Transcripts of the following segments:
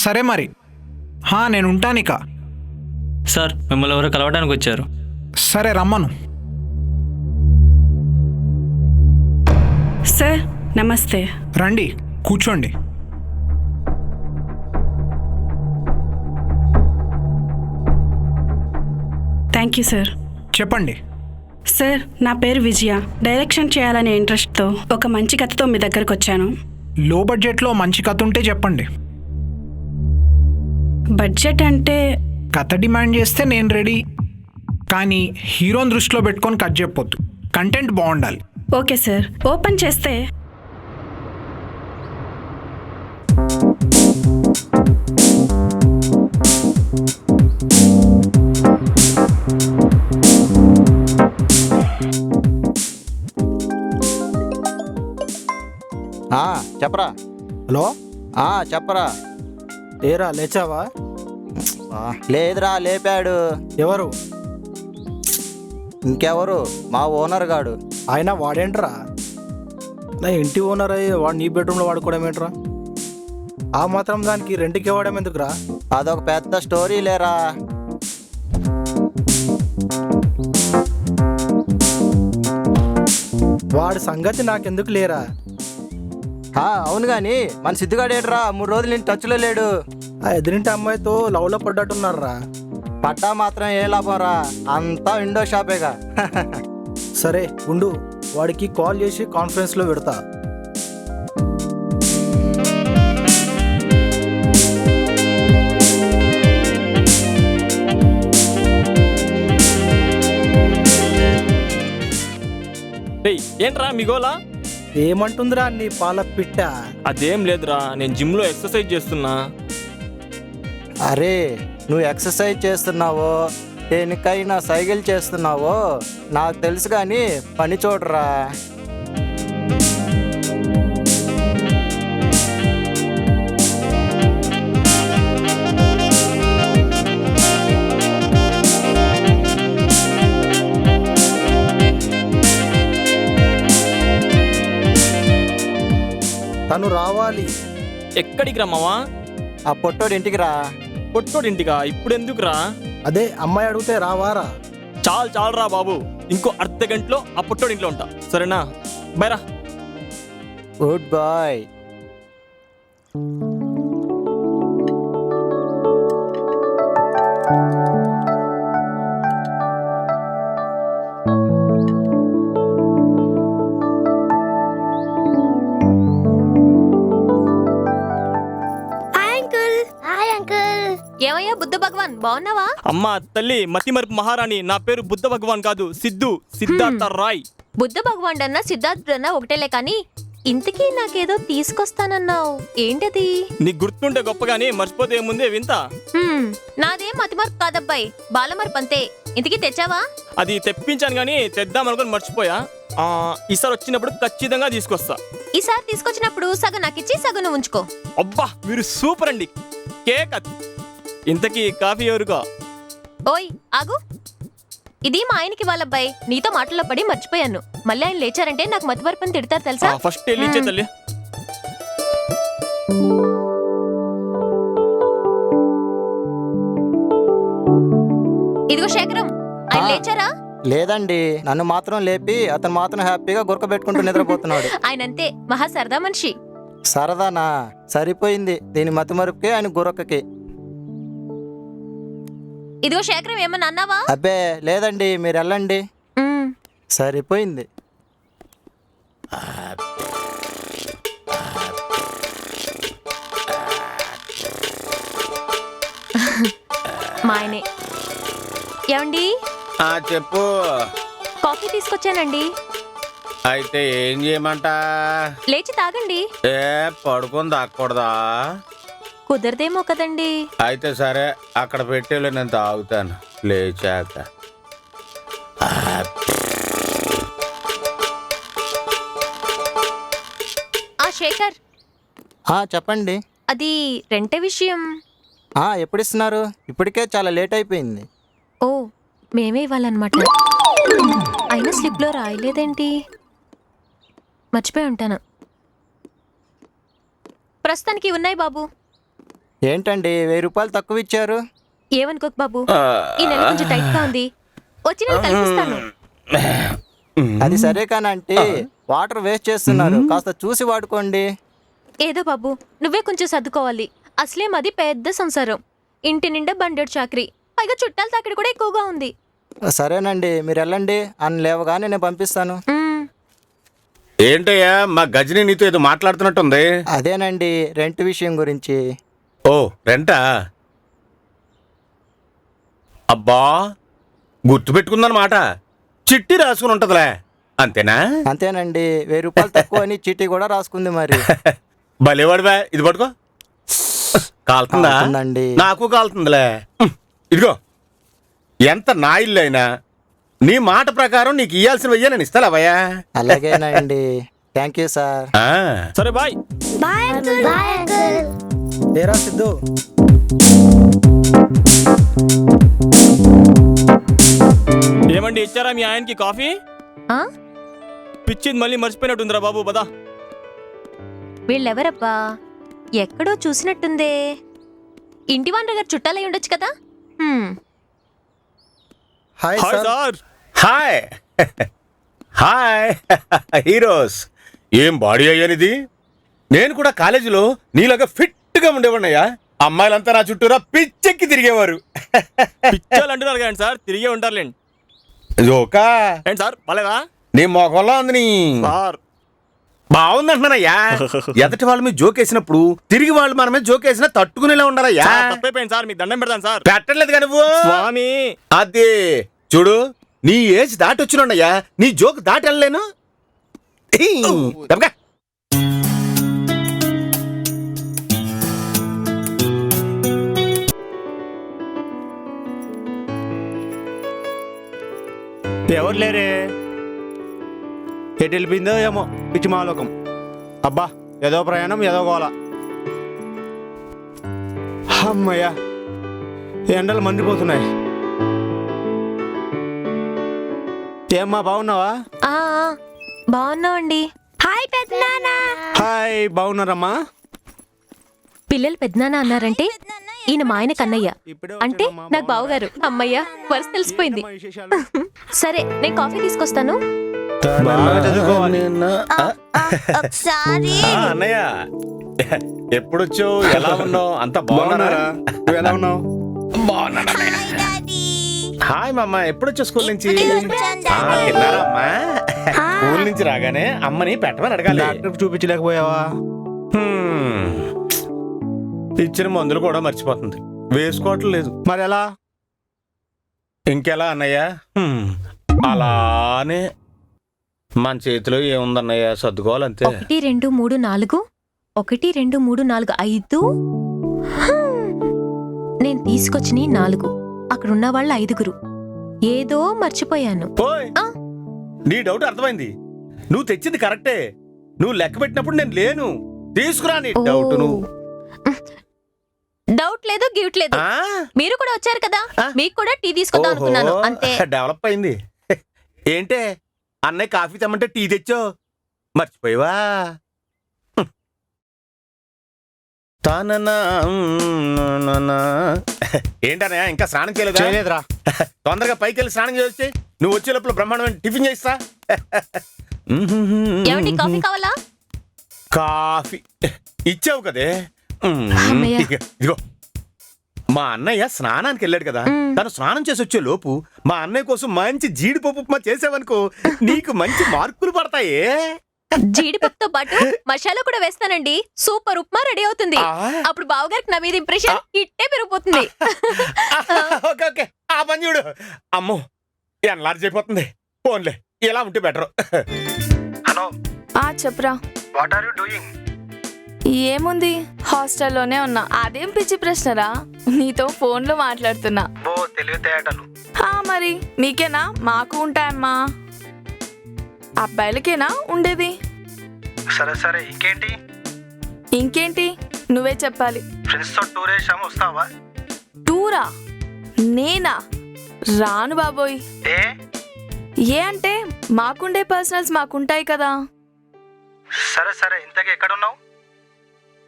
సరే మరి. నేను ఉంటానిక. సార్ మిమ్మల్ని ఎవరో కలవడానికి వచ్చారు. సరే రమ్మను. సార్ నమస్తే. రండి కూర్చోండి. Thank you sir. చెప్పండి. సార్ నా పేరు విజయ. డైరెక్షన్ చేయాలనే ఇంట్రెస్ట్తో ఒక మంచి కథతో మీ దగ్గరకు వచ్చాను. లో బడ్జెట్లో మంచి కథ ఉంటే చెప్పండి. బడ్జెట్ అంటే కథ డిమాండ్ చేస్తే నేను రెడీ. కానీ హీరోని దృష్టిలో పెట్టుకొని కథ చెప్పొద్దు. కంటెంట్ బాగుండాలి. Okay sir. ఓపెన్ చేస్తే చెప్పరా. హలో, చెప్పరా. ఏరా లేచావా? లేదురా, లేపాడు. ఎవరు? ఇంకెవరు, మా ఓనర్ గాడు. ఆయన వాడేంట్రా? నా ఇంటి ఓనర్ అయ్యి వాడు నీ బెడ్రూమ్లో వాడుకోవడం ఏంట్రా? ఆ మాత్రం దానికి రెంట్కి ఇవ్వడం ఎందుకురా? అదొక పెద్ద స్టోరీ లేరా. వాడి సంగతి నాకెందుకు లేరా? అవును కానీ మన సిద్ధిగాడేట్రా 3 రోజులు నేను టచ్లో లేడు. ఆ ఎదురింటి అమ్మాయితో లవ్లో పడ్డట్టున్నారా? పట్టా మాత్రం ఏ లాభం రా, అంతా విండో షాపేగా. సరే ఉండు, వాడికి కాల్ చేసి కాన్ఫరెన్స్లో పెడతా. ఏంట్రా మీ గోలా? ఏమంటుందిరా నీ పాల పిట్ట? అదేం లేదురా, నేను జిమ్లో ఎక్సర్సైజ్ చేస్తున్నా. అరే నువ్వు ఎక్సర్సైజ్ చేస్తున్నావో దేనికైనా సైకిల్ చేస్తున్నావో నాకు తెలుసు కానీ పని చూడరా. తను రావాలి. ఎక్కడికి రమ్మవా? ఆ పొట్టోడి ఇంటికి రా. పొట్టోడింటిగా? ఇప్పుడు ఎందుకురా? అదే అమ్మాయి అడిగితే రావారా? చాలురా బాబు, ఇంకో అర్ధ గంటలో ఆ పొట్టోడింట్లో ఉంటా, సరేనా? బైరా. Good boy. ఏమయ్యా బుద్ధ భగవాన్, బాగున్నావా? అమ్మా తల్లి మతి మరుపు మహారాణి, నా పేరు బుద్ధ భగవాన్ కాదు, సిద్ధార్థ రాయ్. బుద్ధ భగవాన్ అన్నా సిద్ధార్థుడన్నా ఒకటేలే కానీ ఇంతకీ నాకేదో తీసుకొస్తానన్నావు, ఏంటది? నీకు గుర్తుంటే గొప్పగాని మర్చిపోతే ఏముందే వింత. నాదేం మతిమరుపు కాదబ్బాయి, బాలమరుపు అంతే. ఇంతకీ తెచ్చావా? అది తెప్పించాను గానీ తెద్దామనుకుని మర్చిపోయా. ఈసారి వచ్చినప్పుడు ఖచ్చితంగా తీసుకొస్తా. ఈసారి తీసుకొచ్చినప్పుడు సగం నాకిచ్చి సగం నువ్వు ఉంచుకో. అబ్బా మీరు సూపర్ అండి. కేక్. ఇంతకీ కాఫీ ఎవరుగా? ఓయ్ ఆగు, ఇది మా ఆయనకి వాళ్ళబ్బాయి. నీతో మాటల్లో పడి మర్చిపోయాను. మళ్ళీ ఆయన లేచారంటే నాకు మతిమరుపని తిడతారు తెలుసా? ఫస్ట్ వెళ్ళి ఇచ్చే తల్లి. ఇదిగో శేఖరం, ఆయన లేచారా? లేదండి, నన్ను మాత్రం లేపి అతను మాత్రం హ్యాపీగా గురక పెట్టుకుంటూ నిద్రపోతున్నాడు. ఆయన అంతే, మహా సరదా మనిషి. సరదానా? సరిపోయింది, దీని మతి మరుపుకి ఆయన గురకకి. ఇదిగో శేఖరం, ఏమన్నా అన్నావా? అబ్బే లేదండి, మీరు వెళ్ళండి. సరిపోయింది. మా ఆయనే. ఏమండి? చెప్పు. కాఫీ తీసుకొచ్చానండి. అయితే ఏం చేయమంట? లేచి తాగండి. పడుకొని తాగకూడదా? కుదరదేమో కదండి. అయితే సరే, అక్కడ పెట్టేలో నేను తాగుతాను లేచాక. శేఖర్, చెప్పండి. అది రెంట్ విషయం. ఎప్పుడు ఇస్తున్నారు? ఇప్పటికే చాలా లేట్ అయిపోయింది. ఓ, మేమే ఇవ్వాలన్నమాట. అయినా స్లిప్లో రాయలేదేంటి? మర్చిపోయి ఉంటాను. ప్రస్తుతానికి ఉన్నాయి బాబు. ఏంటండి 1000 రూపాయలు తక్కువ ఇచ్చారు? ఏమనుకోకు బాబు, ఈ నెల కొంచెం టైట్ గా ఉంది, వచ్చి నేను కల్పిస్తాను. అది సరే కానంటే వాటర్ వేస్ట్ చేస్తున్నారు, కాస్త చూసి వాడుకోండి. ఏదో బాబు, నువ్వే కొంచెం సర్దుకోవాలి. అసలే మాది పెద్ద సంసారం, ఇంటి నిండా బండెడు చాకరీ, పైగా చుట్టాల తాకిడి కూడా ఎక్కువగా ఉంది. సరేనండి, మీరు వెళ్ళండి, అని లేవగానే నేను పంపిస్తాను. ఏంటయ్యా మా గజని నీతో ఏదో మాట్లాడుతున్నట్టుంది. అదేనండి, రెంట్ విషయం గురించి. ఓ రెంటా? అబ్బా గుర్తుపెట్టుకుందన్నమాట. చిట్టి రాసుకుని ఉంటదిలే, అంతేనా? అంతేనండి, 1000 రూపాయలు తక్కువ అని చీటీ కూడా రాసుకుంది మరి. భలేవాడివా, ఇది పట్టుకో. కాలుతుందా? కాలుతుందండి. నాకు కాలుతుందిలే. ఇదిగో, ఎంత నా ఇల్లు అయినా నీ మాట ప్రకారం నీకు ఇయ్యాల్సిన వెయ్యి నేను ఇస్తావయ్యా. అలాగేనండి, థ్యాంక్ యూ సార్. సరే బాయ్. ఏరా సిద్ధు, ఏమండి, ఇచ్చారా మీ ఆయనకి కాఫీ? ఆ? పిచ్చింది మళ్ళీ మర్చిపోయినట్టుందిరా బాబు, పదా. వీళ్ళెవరబ్బా, ఎక్కడో చూసినట్టుందే. ఇంటి వానర్ గారు చుట్టాలై ఉండొచ్చు కదా. Hi hi sir. Sir. Hi hi heroes. ఏం బాడీ అయ్యానిది. నేను కూడా కాలేజీలో నీలాగా ఫిట్ గా ఉండేవాడినయ్యా. అమ్మాయిలంతా నా చుట్టూరా పిచ్చెక్కి తిరిగేవారు. పిచ్చాలు అంటున్నారు కానీ సార్, తిరిగే ఉంటారులేండి. జోకా ఏంటి సార్, పలేదా? నీ మొఖంలో ఉంది నీ. సార్ బాగుందంటున్నానయ్యా. ఎదటి వాళ్ళ మీద జోకేసినప్పుడు తిరిగి వాళ్ళు మన మీద జోకేసినా తట్టుకునేలా ఉండాలయ్యా. సార్, తప్పైపోయింది సార్, మీకు దండం పెడతాను సార్. పెట్టలేదు కదా నువ్వు. స్వామి, అదే చూడు, నీ ఏజ్ దాటి వచ్చినయ్యా, నీ జోక్ దాటి వెళ్ళలేను. తప్పకా. ఎవరు లేరే, ఎటు వెళ్ళిపోయిందో ఏమో పిచ్చి మాలోకం. అబ్బా, ఏదో ప్రయాణం ఏదో గోల. అమ్మయ్యా, ఎండలు మండిపోతున్నాయి. ఏమ్మా, బాగున్నావా? బాగున్నావండి. హాయ్ పెద్దనాన్న. హాయ్, బాగున్నారమ్మా? పిల్లలు పెద్దనాన్న అన్నారంటే ఈయన మా ఆయన కన్నయ్య, అంటే నాకు బావగారు. అమ్మయ్య, వరుస తెలిసిపోయింది. సరే, నేను కాఫీ తీసుకొస్తాను. బాగా చదువుకోవాలి. అన్నయ్య, ఎప్పుడొచ్చావు? ఎలా ఉన్నావు? అంత బాగున్నారా? నువ్వు ఎలా ఉన్నావు? బాగున్నాను. హాయ్ మామ, ఎప్పుడొచ్చావు స్కూల్ నుంచి? తిన్నారా అమ్మా? స్కూల్ నుంచి రాగానే అమ్మని పెట్టమని అడగాలి. డాక్టర్ చూపించలేకపోయావా? ఇచ్చిన మందులు కూడా మర్చిపోతుంది, వేసుకోవటం లేదు. మరి ఎలా? ఇంకెలా అన్నయ్య? అలానే మన చేతిలో ఏముందన్నయ్య, సర్దుకోవాలంతే. 1 2 3 4 1 2 3 4 5. నేను తీసుకొచ్చిన 4, అక్కడున్న వాళ్ళు 5. ఏదో మర్చిపోయాను. ఓయ్, నీ డౌట్ అర్థమైంది. నువ్వు తెచ్చింది కరెక్టే. నువ్వు లెక్క పెట్టినప్పుడు నేను లేను. తీసుకురా నీ డౌట్. నువ్వు డౌట్ లేదు, గిఫ్ట్ లేదు. మీరు కూడా వచ్చారు కదా, మీకు కూడా టీ తీసుకుందాం అనుకున్నాను, అంతే. డెవలప్ అయింది. ఏంటే అన్నయ్య కాఫీ తెమ్మంటే టీ తెచ్చో మర్చిపోయావా? ఏంటన్నయ్య, ఇంకా స్నానం చేయలేదురా. తొందరగా పైకి వెళ్ళి స్నానం చేసి నువ్వు వచ్చే లోపల బ్రహ్మాండమైన టిఫిన్ చేస్తా. ఏమండి, కాఫీ కావాలా? కాఫీ ఇచ్చావు కదే. అమ్మయ్య. ఇదిగో, మా అన్నయ్య స్నానానికి వెళ్ళాడు కదా, తను స్నానం చేసి వచ్చే లోపు మా అన్నయ్య కోసం మంచి జీడిపప్పు ఉప్మా చేసావనుకో, నీకు మంచి మార్కులు పడతాయే. జీడిపప్పుతో పాటు మసాలా కూడా వేస్తానండి, సూపర్ ఉప్మా రెడీ అవుతుంది. అప్పుడు బావగారికి నా మీద ఇంప్రెషన్ ఇట్టే పెరిగిపోతుంది. ఓకే ఓకే, ఆ పని చూడు. అమ్మో, ఎన్లార్జ్ అయిపోతుంది. ఫోన్లే, ఇలా ఉంటే బెటర్. హలో, చెప్పరా. What are you doing? ఏముంది, హాస్టల్లోనే ఉన్నా. అదేం పిచ్చి ప్రశ్నరా, నీతో ఫోన్లో మాట్లాడుతున్నా. ఓ, తెలివితేటలు. మరి మీకేనా? మాకు ఉంటాయమ్మా. అబ్బాయిలకేనా ఉండేది? సరే సరే, ఇంకేంటి? ఇంకేంటి నువ్వే చెప్పాలి. ఫ్రెండ్స్ తో టూర్ వేసాము, వస్తావా? టూరా? నేనా? రాను బాబోయ్. ఏ అంటే మాకుండే పర్సనల్స్ మాకుంటాయి కదా. సరే సరే, ఇంతకీ ఎక్కడున్నావు?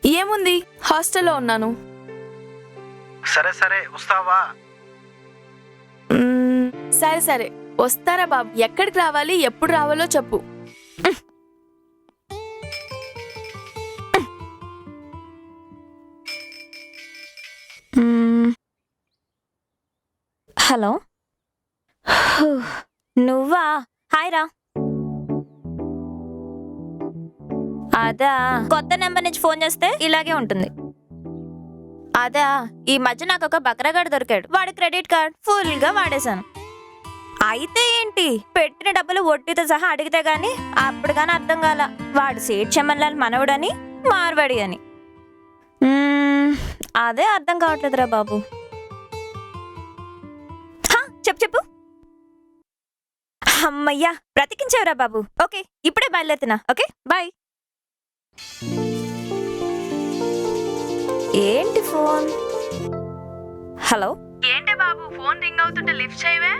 ఏముంది, హాస్టల్లో ఉన్నాను. సరే సరే వస్తావా? సరే సరే వస్తారా బాబు. ఎక్కడికి రావాలి, ఎప్పుడు రావాలో చెప్పు. హలో, నువ్వా? హాయ్ రా. అదా, కొత్త నెంబర్ నుంచి ఫోన్ చేస్తే ఇలాగే ఉంటుంది. అదా, ఈ మధ్య నాకు ఒక బక్రాగాడు దొరికాడు. వాడి క్రెడిట్ కార్డ్ ఫుల్ గా వాడేశాను. అయితే ఏంటి, పెట్టిన డబ్బులు వడ్డీతో సహా అడిగితే గాని అప్పుడు గాని అర్థం కాల వాడు సేట్ చెమ్మన్లాల్ మనవడని మార్వాడి అని. అదే అర్థం కావట్లేదురా బాబు. చెప్పు చెప్పు. అమ్మయ్యా, బ్రతికించావురా బాబు. ఓకే, ఇప్పుడే బయలుదేరుతున్నా. Okay bye. ఏంటి ఫోన్? హలో, ఏంటే బాబు, ఫోన్ రింగ్ అవుతుంటే లిఫ్ట్ చేయవే?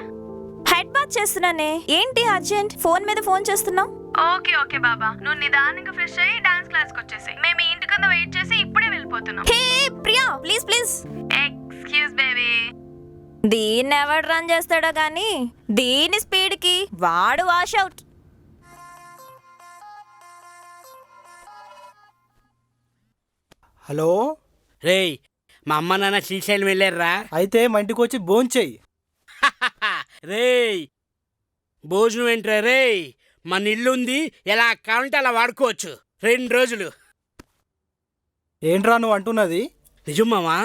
హెడ్ బాత్ చేస్తున్నానే. ఏంటి అర్జెంట్ ఫోన్ మీద ఫోన్ చేస్తున్నావు? ఓకే ఓకే బాబా, నువ్వు నిదానంగా ఫ్రెష్ అయ్యి డాన్స్ క్లాస్ కి వచ్చేసి మేము ఇంటి కింద వెయిట్ చేసి ఇప్పుడే వెళ్ళిపోతున్నాం. హే Priya, please please. Excuse baby. దీన్ని ఎవడు రన్ చేస్తాడో గానీ దీని స్పీడ్ కి వాడు వాష్ అవుట్. హలో, రేయ్, మా అమ్మ నాన్న శ్రీశైలం వెళ్ళారా? అయితే మా ఇంటికి వచ్చి భోంచెయ్యి. రేయ్, భోజనం ఏంట్రా రేయ్? మన ఇల్లుంది, ఎలా కావాలంటే అలా వాడుకోవచ్చు 2 రోజులు. ఏంట్రా నువ్వు అంటున్నది? నిజం మామా.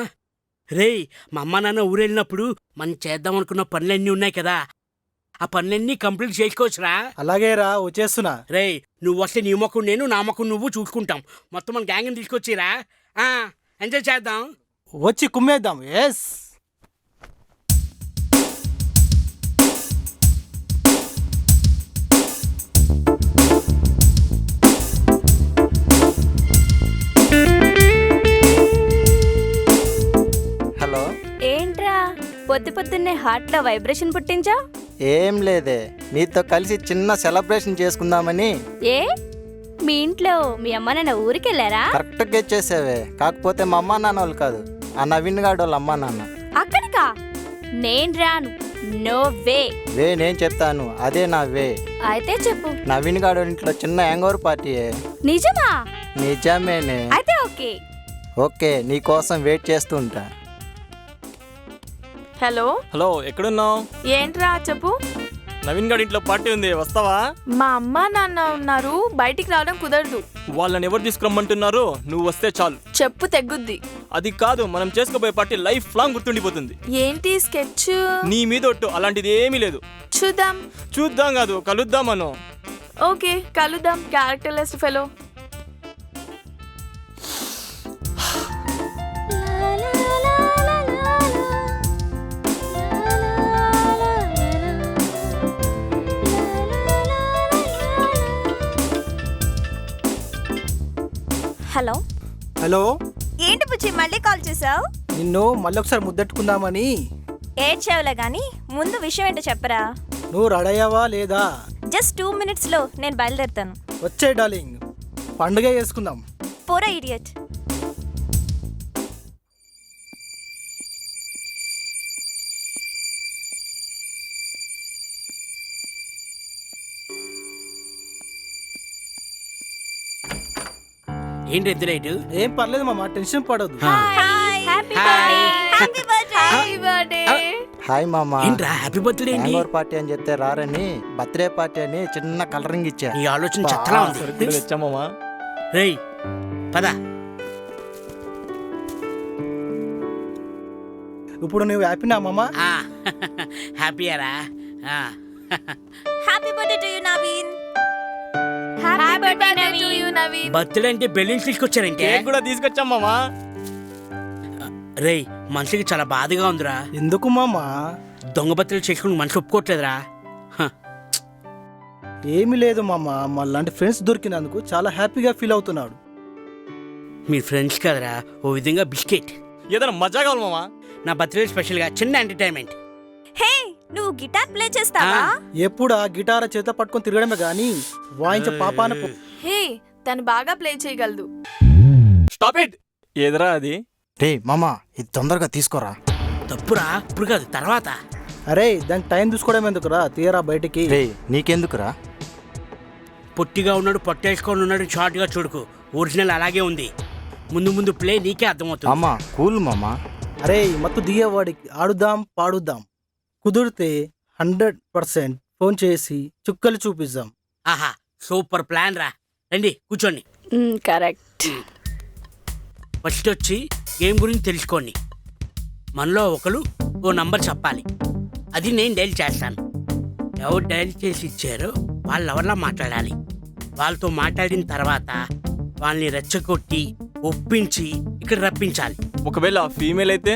రేయ్, మా అమ్మ నాన్న ఊరు వెళ్ళినప్పుడు మనం చేద్దాం అనుకున్న పనులన్నీ ఉన్నాయి కదా, ఆ పనులన్నీ కంప్లీట్ చేసుకోవచ్చురా. అలాగే రా, వచ్చేస్తున్నా. రేయ్, నువ్వు వస్తే నీ మొక్కను నేను, నా మొక్కను నువ్వు చూసుకుంటాం. మొత్తం మన గ్యాంగ్ని తీసుకొచ్చిరా, ఎంజాయ్ చేద్దాం. వచ్చి కుమ్మేద్దాం. ఎస్. హలో. ఏంట్రా పొద్దున్నే హార్ట్ లో వైబ్రేషన్ పుట్టించా? ఏం లేదే, నీతో కలిసి చిన్న సెలబ్రేషన్ చేసుకుందామని. ఏ, మీ ఇంట్లో మీ అమ్మ నాన్న ఊరికెళ్ళారా? కరెక్ట్గా చేసావే. కాకపోతే మా అమ్మా నాన్న వాళ్ళు కాదు, ఆ నవీన్ గాడు వాళ్ళ అమ్మా నాన్న. అక్కడికా? నేను రాను. No way. వే నేను చెప్తాను, అదే నా వే. అయితే చెప్పు. నవీన్ గాడు ఇంట్లో చిన్న హ్యాంగోవర్ పార్టీయే. నిజమా? నిజమేనే. అయితే ఓకే. ఓకే, నీ కోసం వెయిట్ చేస్తూ ఉంటా. హలో హలో, ఎక్కడున్నావు? ఏంట్రా చెప్పు. నవీన్ గారి ఇంట్లో పార్టీ ఉంది, వస్తావా? మా అమ్మ నాన్న ఉన్నారు, బయటికి రావడం కుదరదు. వాళ్ళని ఎవరు తీసుకురమ్మంటున్నారు? నువ్వు వస్తే చాలు. చెప్పు తెగ్గుద్ది. అది కాదు, మనం చేసుకోబోయే పార్టీ లైఫ్ లాంగ్ గుర్తుండిపోతుంది. ఏంటి స్కెచ్? నీ మీద ఒట్టు, అలాంటిది ఏమీ లేదు. చూద్దాం. చూద్దాం కాదు, కలుద్దాం అను. ఓకే కలుద్దాం. Characterless fellow. హలో. హలో, ఏంటి బుజ్జి మళ్ళీ కాల్ చేసావు? నిన్ను మళ్ళొకసారి ముద్దెట్టుకుందామని. ఏడ్చావులే గానీ ముందు విషయం ఏంటో చెప్పరా. నువ్వు రెడీ అయ్యావా లేదా? జస్ట్ 2 minutes లో నేను బయలుదేరుతాను. వచ్చే డార్లింగ్, పండుగ చేసుకుందాం. పోరా ఇడియట్. ఏంటి ఎంత రేటు? ఏం పర్లేదు మామ, టెన్షన్ పడదు. Happy birthday. హాయ్ మామా. ఏంట్రా హ్యాపీ బర్త్డే ఏంటి? హ్యాంగోవర్ పార్టీ అని చెప్తే రారని బర్త్డే పార్టీ అని చిన్న కలరింగ్ ఇచ్చా. నీ ఆలోచన చెత్తలా ఉంది. సరుకులు తెచ్చామమ్మా. రేయ్ పద. ఇప్పుడు నువ్వు హ్యాపీనా మామ? హ్యాపీయారా? Happy birthday to you Naveen. Happy birthday to you Naveen. Birthday అంటే బెలూన్స్ తీసుకొచ్చారంటే? కేక్ కూడా తీసుకొచ్చామమ్మా. రేయ్, మనసుకి చాలా బాధగా ఉందిరా. ఎందుకు మామ? దొంగ బర్త్డేలు చేసుకుని మనసు ఒప్పుకోవట్లేదురా. ఏమీ లేదు మామ, మళ్ళాంటి ఫ్రెండ్స్ దొరికినందుకు చాలా హ్యాపీగా ఫీల్ అవుతున్నాడు. మీ ఫ్రెండ్స్ కదరా, ఓ విధంగా బిస్కెట్. ఏదైనా మజా కావాలి మామా. నా బర్త్డే స్పెషల్గా చిన్న ఎంటర్టైన్మెంట్. హే, నువ్వు గిటార్ ప్లే చేస్తావా? ఎప్పుడు ఆ గిటార్ చేత పట్టుకొని తిరగడమే గాని వాయించే పాపాన హే, తను బాగా ప్లే చేయగలదు. Stop it. ఏదరా అది? రే మామ ఇది తొందరగా తీసుకోరా. తప్పురా, ఇప్పుడు కాదు తర్వాత. అరే దానికి టైం చూసుకోవడం ఎందుకురా, తీయరా బయటికి. రే నీకెందుకురా? పొట్టిగా ఉన్నాడు, పొట్టేసుకొని ఉన్నాడు, షార్ట్గా చూడుకు. ఒరిజినల్ అలాగే ఉంది. ముందు ముందు ప్లే నీకే అర్థమవుతుంది. మామ కూల్ మామ. అరే మత్తు దిగేవాడికి ఆడుదాం పాడుదాం, కుదిరితే 100% ఫోన్ చేసి చుక్కలు చూపిద్దాం. ఆహా, సూపర్ ప్లాన్ రా. రండి కూర్చోండి. కరెక్ట్. ఫస్ట్ వచ్చి గేమ్ గురించి తెలుసుకోండి. మనలో ఒకరు ఓ నంబర్ చెప్పాలి, అది నేను డైల్ చేస్తాను. ఎవరు డైల్ చేసి ఇచ్చారో వాళ్ళు ఎవరిలా మాట్లాడాలి. వాళ్ళతో మాట్లాడిన తర్వాత వాళ్ళని రెచ్చగొట్టి ఒప్పించి ఇక్కడ రప్పించాలి. ఒకవేళ ఫీమేల్ అయితే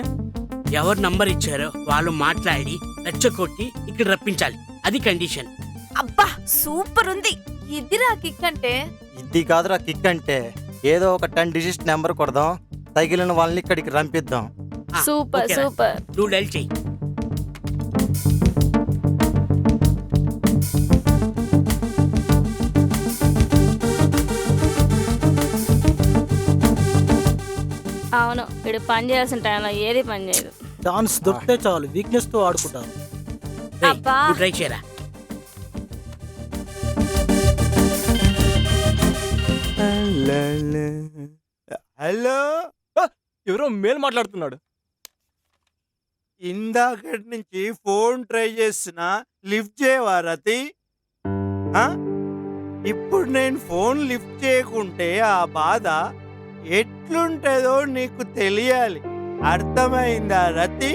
ఎవరు నంబర్ ఇచ్చారో వాళ్ళు మాట్లాడి రెచ్చగొట్టి ఇక్కడ రప్పించాలి. అది కండిషన్. అబ్బా సూపర్ ఉంది. ఇదిరా కిక్ అంటే. ఇది కాదురా కిక్ అంటే. ఏదో ఒక 10 డిజిట్ నెంబర్ కొడదాం, తగిలిన వాళ్ళని ఇక్కడికి రంపిద్దాం. ఆ, సూపర్ ఓకేరా? సూపర్. నువ్వు డైల్ చెయ్యి. అవును, వీడు పని చేయాల్సిన టైంలో ఏది పని చేయదు. ఛాన్స్ దొరికితే చాలు వీక్నెస్ తో ఆడుకుంటారు. రేయ్, అబ్బా. నువ్వు ట్రై చేయరా. హలో, ఎవరో మేల్ మాట్లాడుతున్నాడు. ఇందాకటి నుంచి ఫోన్ ట్రై చేస్తున్నా, లిఫ్ట్ చేయవా రతి? ఆ? ఇప్పుడు నేను ఫోన్ లిఫ్ట్ చేయకుంటే ఆ బాధ ఎట్లుంటుందో నీకు తెలియాలి. అర్థమైందా రతి?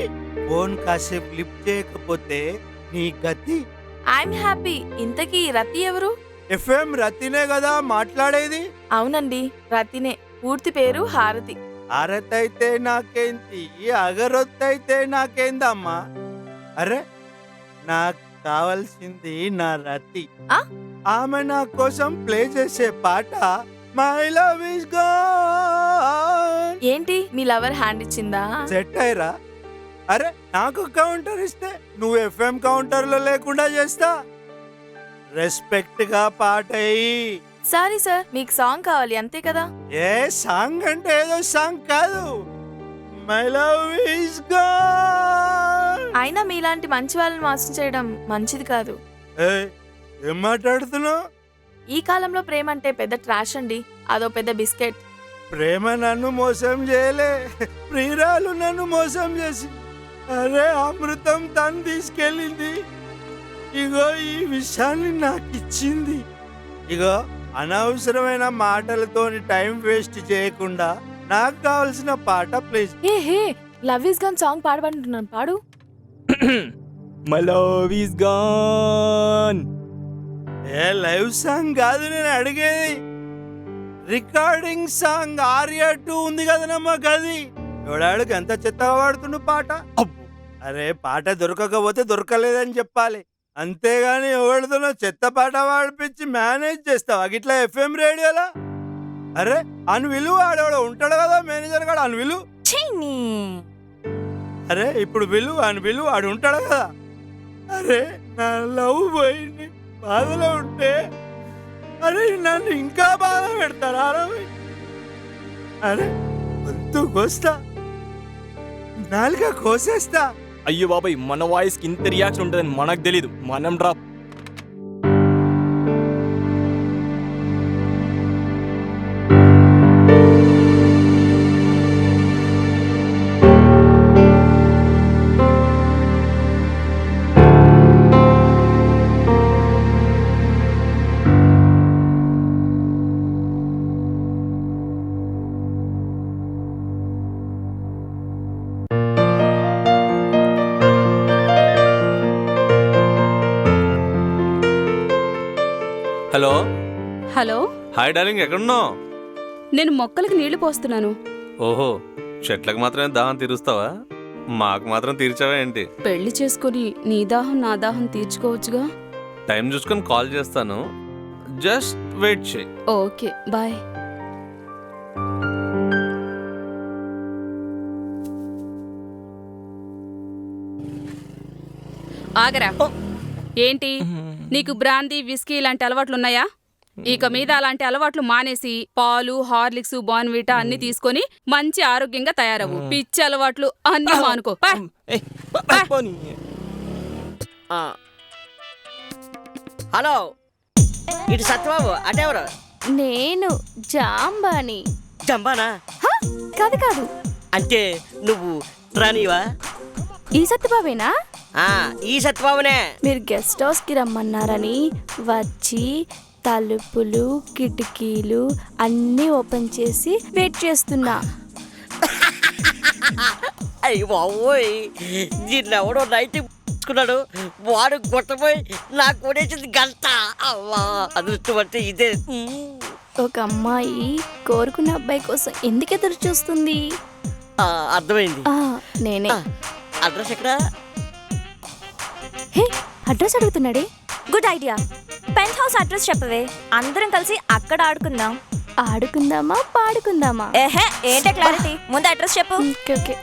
ఫోన్ కాసేపు లిఫ్ట్ చేయకపోతే నీ గతి. I'm happy. ఇంతకీ రతి ఎవరు? ఎఫ్ఎం రతినే కదా మాట్లాడేది. అవునండి, రతినే. పూర్తి పేరు హారతి. అరతైతే నాకేంటి, అగరొత్తైతే నాకేందమ్మా? అరే నాకు కావాల్సింది నా రతి. ఆ? ఆమె నా కోసం ప్లే చేసే పాట మై లవ్ ఇస్ గాన్. ఏంటి మీ లవర్ హ్యాండ్ ఇచ్చిందా? సెట్ అయ్యరా? అరే నాకు కౌంటర్ ఇస్తే నువ్వు ఎఫ్ఎం కౌంటర్ లో లేకుండా చేస్తా. రెస్పెక్ట్ గా పాట అయ్యి. సారీ సార్, మీకు సాంగ్ కావాలి అంతే కదా? ఏ సాంగ్ అంటే ఏదో సాంగ్ కాదు, మై లవ్ ఇస్ గాన్. అయినా మీలాంటి మంచి వాళ్ళని మోసం చేయడం మంచిది కాదు. ఏం మాట్లాడుతున్నావు? ఈ కాలంలో ప్రేమ అంటే పెద్ద ట్రాష్ అండి. అదో పెద్ద బిస్కెట్. ప్రేమ నన్ను మోసం చేయలే, ప్రియురాలు నన్ను మోసం చేసి. అరే అమృతం తను తీసుకెళ్ళింది. ఇగో ఈ విషయాన్ని నాకు ఇచ్చింది. ఇగో అనవసరమైన మాటలతోని టైం వేస్ట్ చేయకుండా నాకు కావాల్సిన పాట ప్లీజ్. హే హే, లవ్ ఇస్ గన్ సాంగ్ పాడమంటున్నాను, పాడు. My love is gone. ఏ లైవ్ సాంగ్ కాదు నేను అడిగేది, రికార్డింగ్ సాంగ్. ఆర్యా 2 ఉంది కదనమ్మా గది. ఎవడాడికి ఎంత చెత్తగా పాడుతుండు పాట. అరే పాట దొరకకపోతే దొరకలేదని చెప్పాలి, అంతేగాని ఎవరితోనో చెత్త పాట పాడిపించి మేనేజ్ చేస్తావా గిట్లా ఎఫ్ఎం రేడియోలా? అరే అని విలువ ఆడేవాడు ఉంటాడు కదా మేనేజర్ గాడు, అని విలువ. అరే ఇప్పుడు విలువ అని విలువ ఆడు ఉంటాడు కదా. అరే నా లవ్ పోయింది, బాధలో ఉంటే అరే నన్ను ఇంకా బాధ పెడతారా? అరే గొంతు కోస్తా, నాలుక కోసేస్తా. అయ్యో బాబాయ్, మన వాయిస్ కి ఇంత రియాక్షన్ ఉంటుందని మనకు తెలీదు. మనం drop. Hello. Hello, hi darling, ఎక్కడున్నావు? నేను మొక్కలకి నీళ్లు పోస్తున్నాను. ఓహో, చెట్లకు మాత్రమే దాహం తీరుస్తావా? మాకు మాత్రం తీర్చావా ఏంటి? పెళ్లి చేసుకుని నీ దాహం నా దాహం తీర్చుకోవచ్చుగా. టైం చూసుకొని కాల్ చేస్తాను, జస్ట్ వెయిట్ చేయి. Okay bye. ఆగరా. ఏంటి, నీకు బ్రాందీ విస్కీ ఇలాంటి అలవాట్లున్నాయా? ఇక మీద అలాంటి అలవాట్లు మానేసి పాలు, హార్లిక్స్, బార్న్విటా అన్ని తీసుకొని మంచి ఆరోగ్యంగా తయారవు. పిచ్చి అలవాట్లు అన్ని మానుకో. పా. హలో, ఇటు సత్యబాబు, అటెవరు? నేను జాంబాని. జంబానా? కాదు కాదు, అంటే నువ్వు రానివా? ఈ సత్యబాబేనా? ఈ సత్యబాబునే. మీరు గెస్ట్ హౌస్ కి రమ్మన్నారని వచ్చి తలుపులు, కిటికీలు అన్నీ ఓపెన్ చేసి వెయిట్ చేస్తున్నా. అయ్యి బాబోయ్, దీన్నెవడో నైట్ కున్నాడు, వాడు కొట్టపోయి నాకు కొనేసింది గంట. అవ్వా, అదృష్టం అంటే ఇదే. ఒక అమ్మాయి కోరుకున్న అబ్బాయి కోసం ఎందుకు ఎదురు చూస్తుంది? అర్థమైంది. నేనే. అడ్రస్ ఎక్కడా? హే, అడ్రస్ అడుగుతున్నాడే. Good idea. Penthouse address చెప్పవే, అందరం కలిసి అక్కడ ఆడుకుందాం. ఆడుకుందామా పాడుకుందామా? ఏహే, ఏంటే క్లారిటీ, ముందు అడ్రస్ చెప్పు. Okay.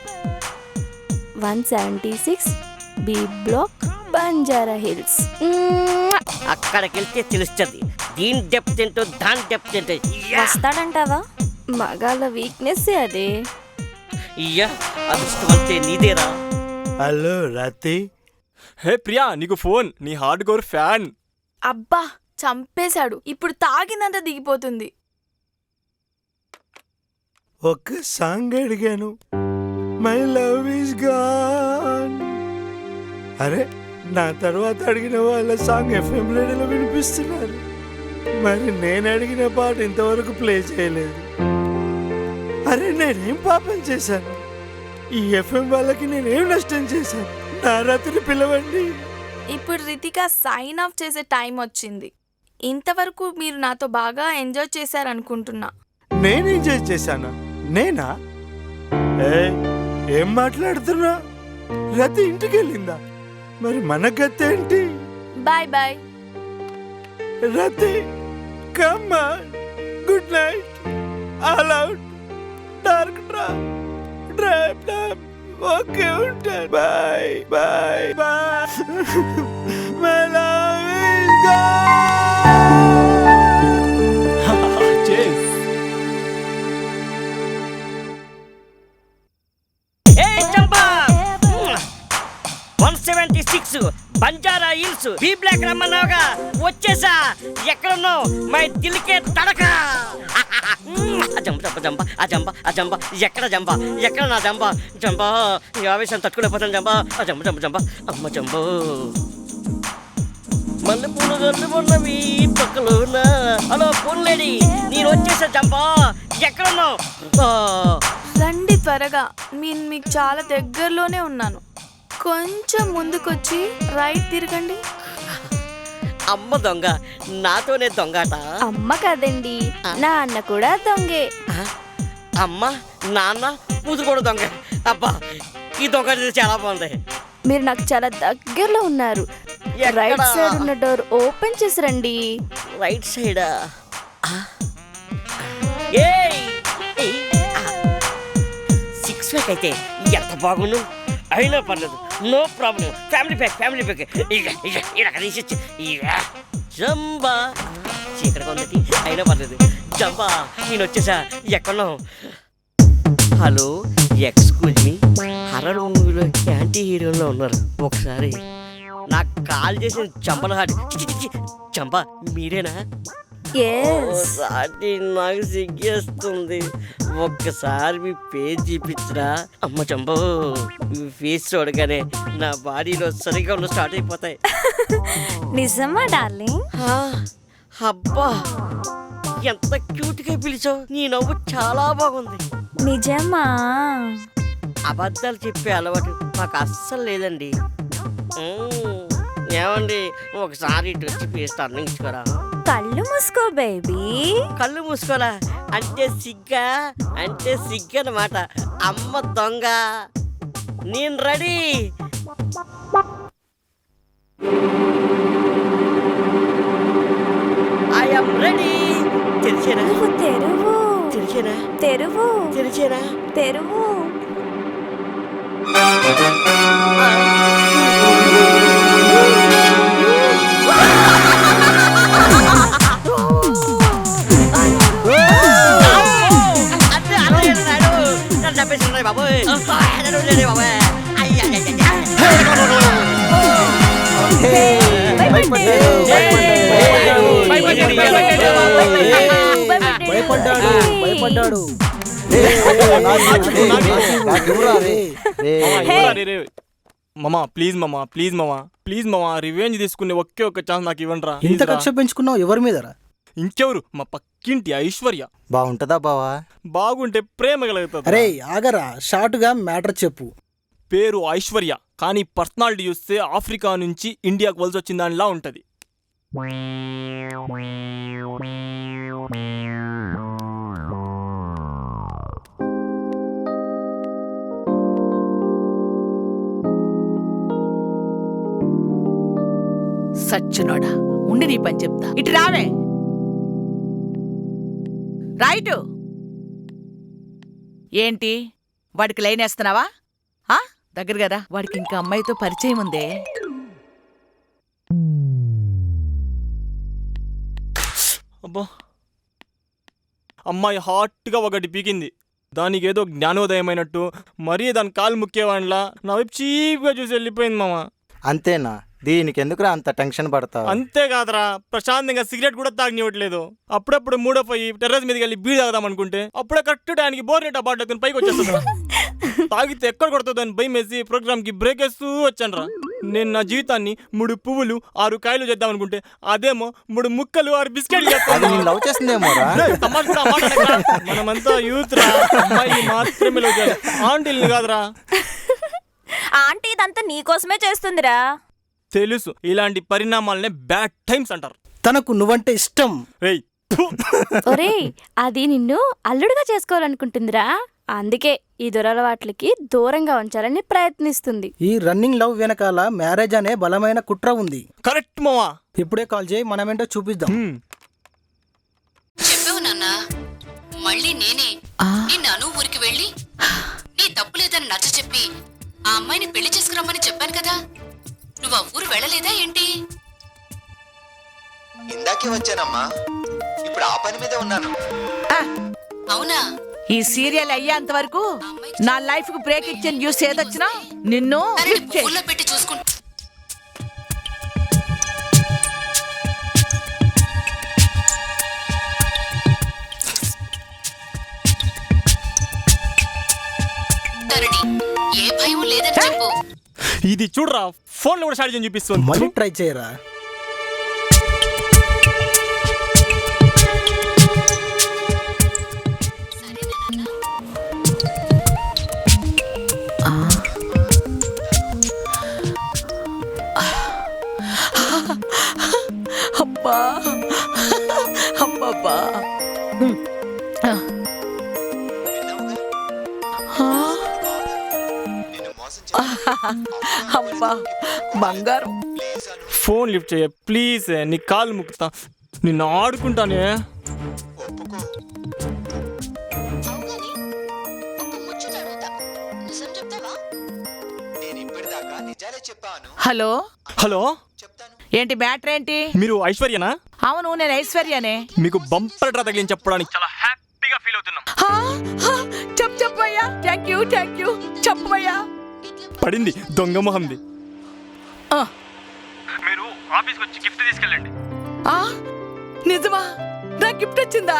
176 B block, Banjara Hills. అక్కడికి వెళ్తే తెలుస్తుంది దీని డెప్త్ ఏంటో దాని డెప్త్ ఏంటో. వస్తాడంటావా? మగాళ్ళ వీక్నెస్ అదే. ఇయ్యా, అదృష్టం అంటే నీదేరా. హలో రతి. హే ప్రియా, నీకు ఫోన్. నీ హార్డ్ కోర్ ఫ్యాన్. అబ్బా, చంపేశాడు. ఇప్పుడు తాగిందంతా దిగిపోతుంది. ఒక సాంగ్ అడిగాను, మై లవ్ ఈస్ గాన్. అరే, నా తర్వాత అడిగిన వాళ్ళ సాంగ్ FM రేడియోలో వినిపిస్తున్నారు. మరి నేను అడిగిన పాట ఇంతవరకు ప్లే చేయలేదు. అరే, నేనేం పాపం చేశాను? ఈ FM వాళ్ళకి నేనేం నష్టం చేశాను? నా రతిని పిలవండి. ఇప్పుడు రితిక సైన్ ఆఫ్ చేసే టైం వచ్చింది. ఇంతవరకు మీరు నాతో బాగా ఎంజాయ్ చేశారనుకుంటున్నా. నేను ఎంజాయ్ చేశానా? నేనా? ఏం మాట్లాడుతున్నా? రతి ఇంటికి వెళ్ళిందా? మరి మన గతి ఏంటి? Bye bye. Rati, come on. Good night. All out. Dark drop. Okay, ఉంటాను. Bye bye bye. My love is gone. చేస్. 176 బంజారా హిల్స్, బి బ్లాక్ రమ్మన్నావుగా, వచ్చేసా. ఎక్కడున్నావు? మై దిల్కే తడక. జంబ ఎక్కడ జంబ? ఎక్కడ నా జంబ? జంబ, ఈ ఆవేశం తట్టుకోలేకపోతాను. జంబ, జంబ. అమ్మ జంబ. మల్లెపూలు జల్లుకున్నవి పక్కలోన. హలో ఫోన్ లేడీ, నేను వచ్చేసా. జంబ, ఎక్కడున్నావు? రండి త్వరగా, నేను మీకు చాలా దగ్గరలోనే ఉన్నాను. కొంచెం ముందుకొచ్చి రైట్ తిరగండి. అమ్మ దొంగ, నాతోనే దొంగట. అమ్మ కదండి, నాన్న కూడా దొంగే. అమ్మ, నాన్న, కూతురు కూడా దొంగ. అబ్బా, ఈ దొంగ చాలా బాగుంది. మీరు నాకు చాలా దగ్గరలో ఉన్నారు. రైట్ సైడ్ ఉన్న డోర్ ఓపెన్ చేసి రండి. రైట్ సైడా? సిక్స్ ప్యాక్ అయితే ఎంత బాగుండు. అయినా పర్లేదు, నో ప్రాబ్లం. Family pack. ఇక తీసిచ్చు. జంబా, చీకటిగా ఉందటి, అయినా పర్లేదు. జంబా, నేను వచ్చేసా. ఎక్కడున్నావు? Hello, excuse me. హర్రర్ మూవీలో యాంటీ హీరోలో ఉన్నారు. ఒకసారి నాకు కాల్ చేసిన చంపల హాటి. చంప మీరేనా? సాటి, నాకు సిగ్గేస్తుంది. ఒక్కసారి మీ ఫేస్ చూపించరా? అమ్మ చంపో, మీ ఫేస్ చూడగానే నా బాడీలో సరిగా ఉన్న స్టార్ట్ అయిపోతాయి. నిజమా డార్లింగ్? అబ్బా, ఎంత క్యూట్ గా పిలిచావు. నీ నవ్వు చాలా బాగుంది. నిజమా? అబద్ధాలు చెప్పే అలవాటు నాకు అస్సలు లేదండి. ఏమండి, ఒకసారి ఇటు వచ్చి ఫేస్ టర్నింగ్ ఇచ్చుకోరా? కళ్ళు మూసుకో బేబీ. కళ్ళు మూసుకోరా అంటే సిగ్గా? అంటే సిగ్గనమాట. అమ్మ దొంగ, నేను రెడీ. I am ready. తెరిచేనా? తెరువు. తెరిచేనా? తెరువు. తెరిచేనా? తెరువు. చంపేసిండ్రు బాబోయ్. నన్ను బాబోయ్. భయపడ్డాడు భయపడ్డాడు. మామా ప్లీజ్ మామా ప్లీజ్ మామా ప్లీజ్ మామా రివెంజ్ తీసుకునే ఒకే ఒక్క ఛాన్స్ నాకు ఇవ్వండిరా ఇంత కక్ష పెంచుకున్నావు ఎవరి మీదరా? ఇంకెవరు మా పక్కింటి ఐశ్వర్య. బాగుంటుందా బావా? బాగుంటే ప్రేమ కలుగుతుంది. అరే ఆగరా, షార్ట్గా మ్యాటర్ చెప్పు. పేరు ఐశ్వర్య, కానీ పర్సనాలిటీ చూస్తే ఆఫ్రికా నుంచి ఇండియాకు వలస వచ్చిన దానిలా ఉంటది. సచ్చినోడా, ఉండి నీ పని చెప్తా. ఇటు రావే. రైటు. ఏంటి వాడికి లైన్ వేస్తున్నావా? దగ్గర కదా, వాడికి ఇంకా అమ్మాయితో పరిచయం ఉందే. అబ్బా, అమ్మాయి హాట్గా ఒకటి పీకింది. దానికి ఏదో జ్ఞానోదయమైనట్టు మరీ దాని కాలు ముక్కేవాడిలా నా వైపు చీప్గా చూసి వెళ్ళిపోయింది మామ. అంతేనా? దీనికి ఎందుకురా అంత టెన్షన్ పడతావు? అంతేకాదరా, ప్రశాంతంగా సిగరెట్ కూడా తాగనివ్వట్లేదు. అప్పుడప్పుడు మూడోపోయి టెర్రస్ మీదకి వెళ్ళి బీడి తాగదాం అనుకుంటే అప్పుడే కరెక్ట్ టైంకి బోర్నెట్ అబార్డుకుని పైకి వచ్చేస్తుందిరా. తాగితే ఎక్కడ కొడుతుందని భయం వేసి ప్రోగ్రామ్ కి బ్రేక్ వేస్తూ వచ్చానురా. నేను నా జీవితాన్ని 3 పువ్వులు 6 కాయలు చేద్దాం అనుకుంటే అదేమో 3 ముక్కలు 6 బిస్కెట్లు చేస్తాను. లవ్ చేస్తుందేమోరా? మనమంతా యూత్ రా, అమ్మాయి మాత్రమే లవ్ చేయాలి, ఆంటీల్ని కాదురా. ఆంటీ ఇదంతా నీకోసమే చేస్తుందిరా. తెలుసు, ఇలాంటి పరిణామాలనే బ్యాడ్ టైమ్స్ అంటారు. తనకు నువ్వంటే ఇష్టం. ఒరేయ్, అది నిన్ను అల్లుడుగా చేసుకోవాలనుకుంటుందిరా. అందుకే ఈ దురలవాట్లకి దూరంగా ఉంచాలని ప్రయత్నిస్తుంది. ఈ రన్నింగ్ లవ్ వెనకాల మ్యారేజ్ అనే బలమైన కుట్ర ఉంది. కరెక్ట్ మావా. ఇప్పుడే కాల్ చేయి, మనమేంటో చూపిద్దాం. చెప్పావు నాన్న, మళ్ళీ నేనే నిన్న అను ఊరికి వెళ్ళి నీ తప్పు లేదని నచ్చ చెప్పి ఆ అమ్మాయిని పెళ్లి చేసుకురమ్మని చెప్పాను కదా. నువ్వు ఆ ఊరు వెళ్ళలేదా ఏంటి? ఇందాకే వచ్చానమ్మా, ఇప్పుడు ఆ పని మీదే ఉన్నాను. అవునా? ఈ సీరియల్ అయ్యేంత వరకు నా లైఫ్ కు బ్రేక్ ఇచ్చే న్యూస్ ఏదొచ్చినా నిన్ను ఊర్లో పెట్టి చూసుకుంటా. ఏ భయం లేదని చెప్పు. ఇది చూడరా, ఫోన్ లో కూడా షార్ట్ చేసి చూపిస్తుంది. మళ్ళీ ట్రై చేయరా. అబ్బా అబ్బబ్బా, అబ్బా బంగారం. ఫోన్ లిఫ్ట్ చేయ ప్లీజ్, నీ కాలు ముక్కుతా, నిన్ను ఆడుకుంటానే. హలో హలో, ఏంటి మ్యాటర్ ఏంటి? మీరు ఐశ్వర్యనా? అవును, నేను ఐశ్వర్యనే. మీకు బంపర్ డ్రా తగిలించి చెప్పడానికి చాలా హ్యాపీగా ఫీల్ అవుతున్నాం. చెప్పయ్యా. థ్యాంక్ యూ చెప్పయ్యా. పడింది దొంగ మొహంది. మీరు ఆఫీస్కి వచ్చి గిఫ్ట్ తీసుకెళ్ళండి. నిజమా? నా గిఫ్ట్ వచ్చిందా?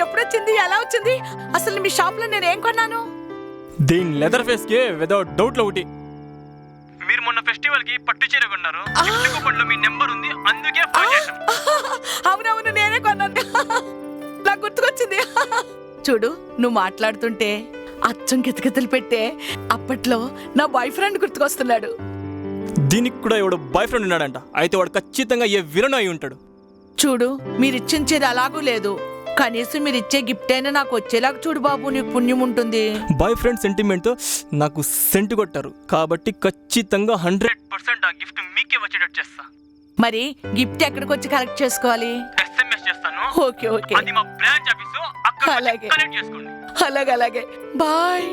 ఎప్పుడొచ్చింది? ఎలా వచ్చింది? అసలు మీ షాప్ లో నేను ఏం కొన్నాను? దీని లెదర్ ఫేస్ కి వితౌట్ డౌట్ లో ఒకటి. మీరు మొన్న ఫెస్టివల్ కి పట్టు చీర కొన్నారు, కూపన్లో మీ నెంబర్ ఉంది, అందుకే ఫోన్ చేశాం. అవునవును, నేనే కొన్నాను. నాకు గుర్తుకొచ్చింది. చూడు, నువ్వు మాట్లాడుతుంటే అచ్చం కితకితలు పెట్టే అప్పట్లో నా బాయ్ ఫ్రెండ్ గుర్తుకొస్తున్నాడు. దీనికి కూడా ఎవడో బాయ్ ఫ్రెండ్ ఉన్నాడంట. అయితే వాడు ఖచ్చితంగా ఏ విలన్ అయి ఉంటాడు. చూడు, మీరిచ్చించేది అలాగూ లేదు, కనీసం మీరిచ్చే గిఫ్ట్ అయినా నాకు వచ్చేలాగా చూడు బాబు, నీకు పుణ్యం ఉంటుంది. బాయ్ ఫ్రెండ్ సెంటిమెంట్ తో నాకు సెంట్ కొట్టారు కాబట్టి ఖచ్చితంగా 100% ఆ గిఫ్ట్ మీకే వచ్చేటట్టు చేస్తా. మరి గిఫ్ట్ ఎక్కడికి వచ్చి కలెక్ట్ చేసుకోవాలి? SMS చేస్తాను. ఓకే ఓకే, అది మా బ్రాంచ్ ఆఫీసు, అక్కడ అలాగే కలెక్ట్ చేసుకోండి. అలాగే బాయ్.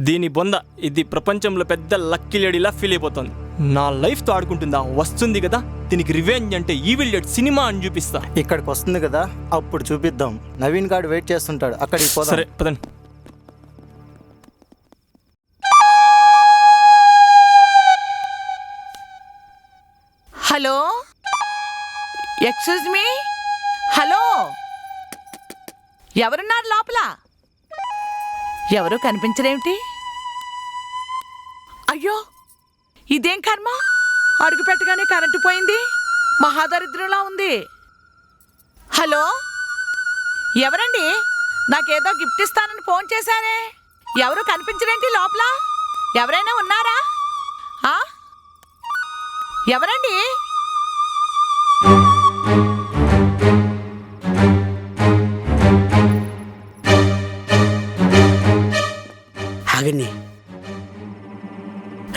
దీని బొంద ఇది ప్రపంచంలో పెద్ద లక్కీ లేడీలా ఫీల్ అయిపోతుంది. నా లైఫ్తో ఆడుకుంటుందా? వస్తుంది కదా దీనికి రివెంజ్ అంటే ఈవిల్ డెడ్ సినిమా అని చూపిస్తా. ఇక్కడికి వస్తుంది కదా, అప్పుడు చూపిద్దాం. నవీన్ గాడు వెయిట్ చేస్తుంటాడు, అక్కడికి పోదాం. సరే పదండి. హలో, ఎక్స్క్యూజ్ మీ, హలో, ఎవరున్నారు లోపల? ఎవరు కనిపించరేమిటి? అయ్యో, ఇదేం కర్మ! అడుగు పెట్టగానే కరెంటు పోయింది. మహాదరిద్రంలా ఉంది. హలో, ఎవరండి? నాకేదో గిఫ్ట్ ఇస్తానని ఫోన్ చేశారే, ఎవరు కనిపించరేంటి లోపల? ఎవరైనా ఉన్నారా? ఎవరండి? ఆగండి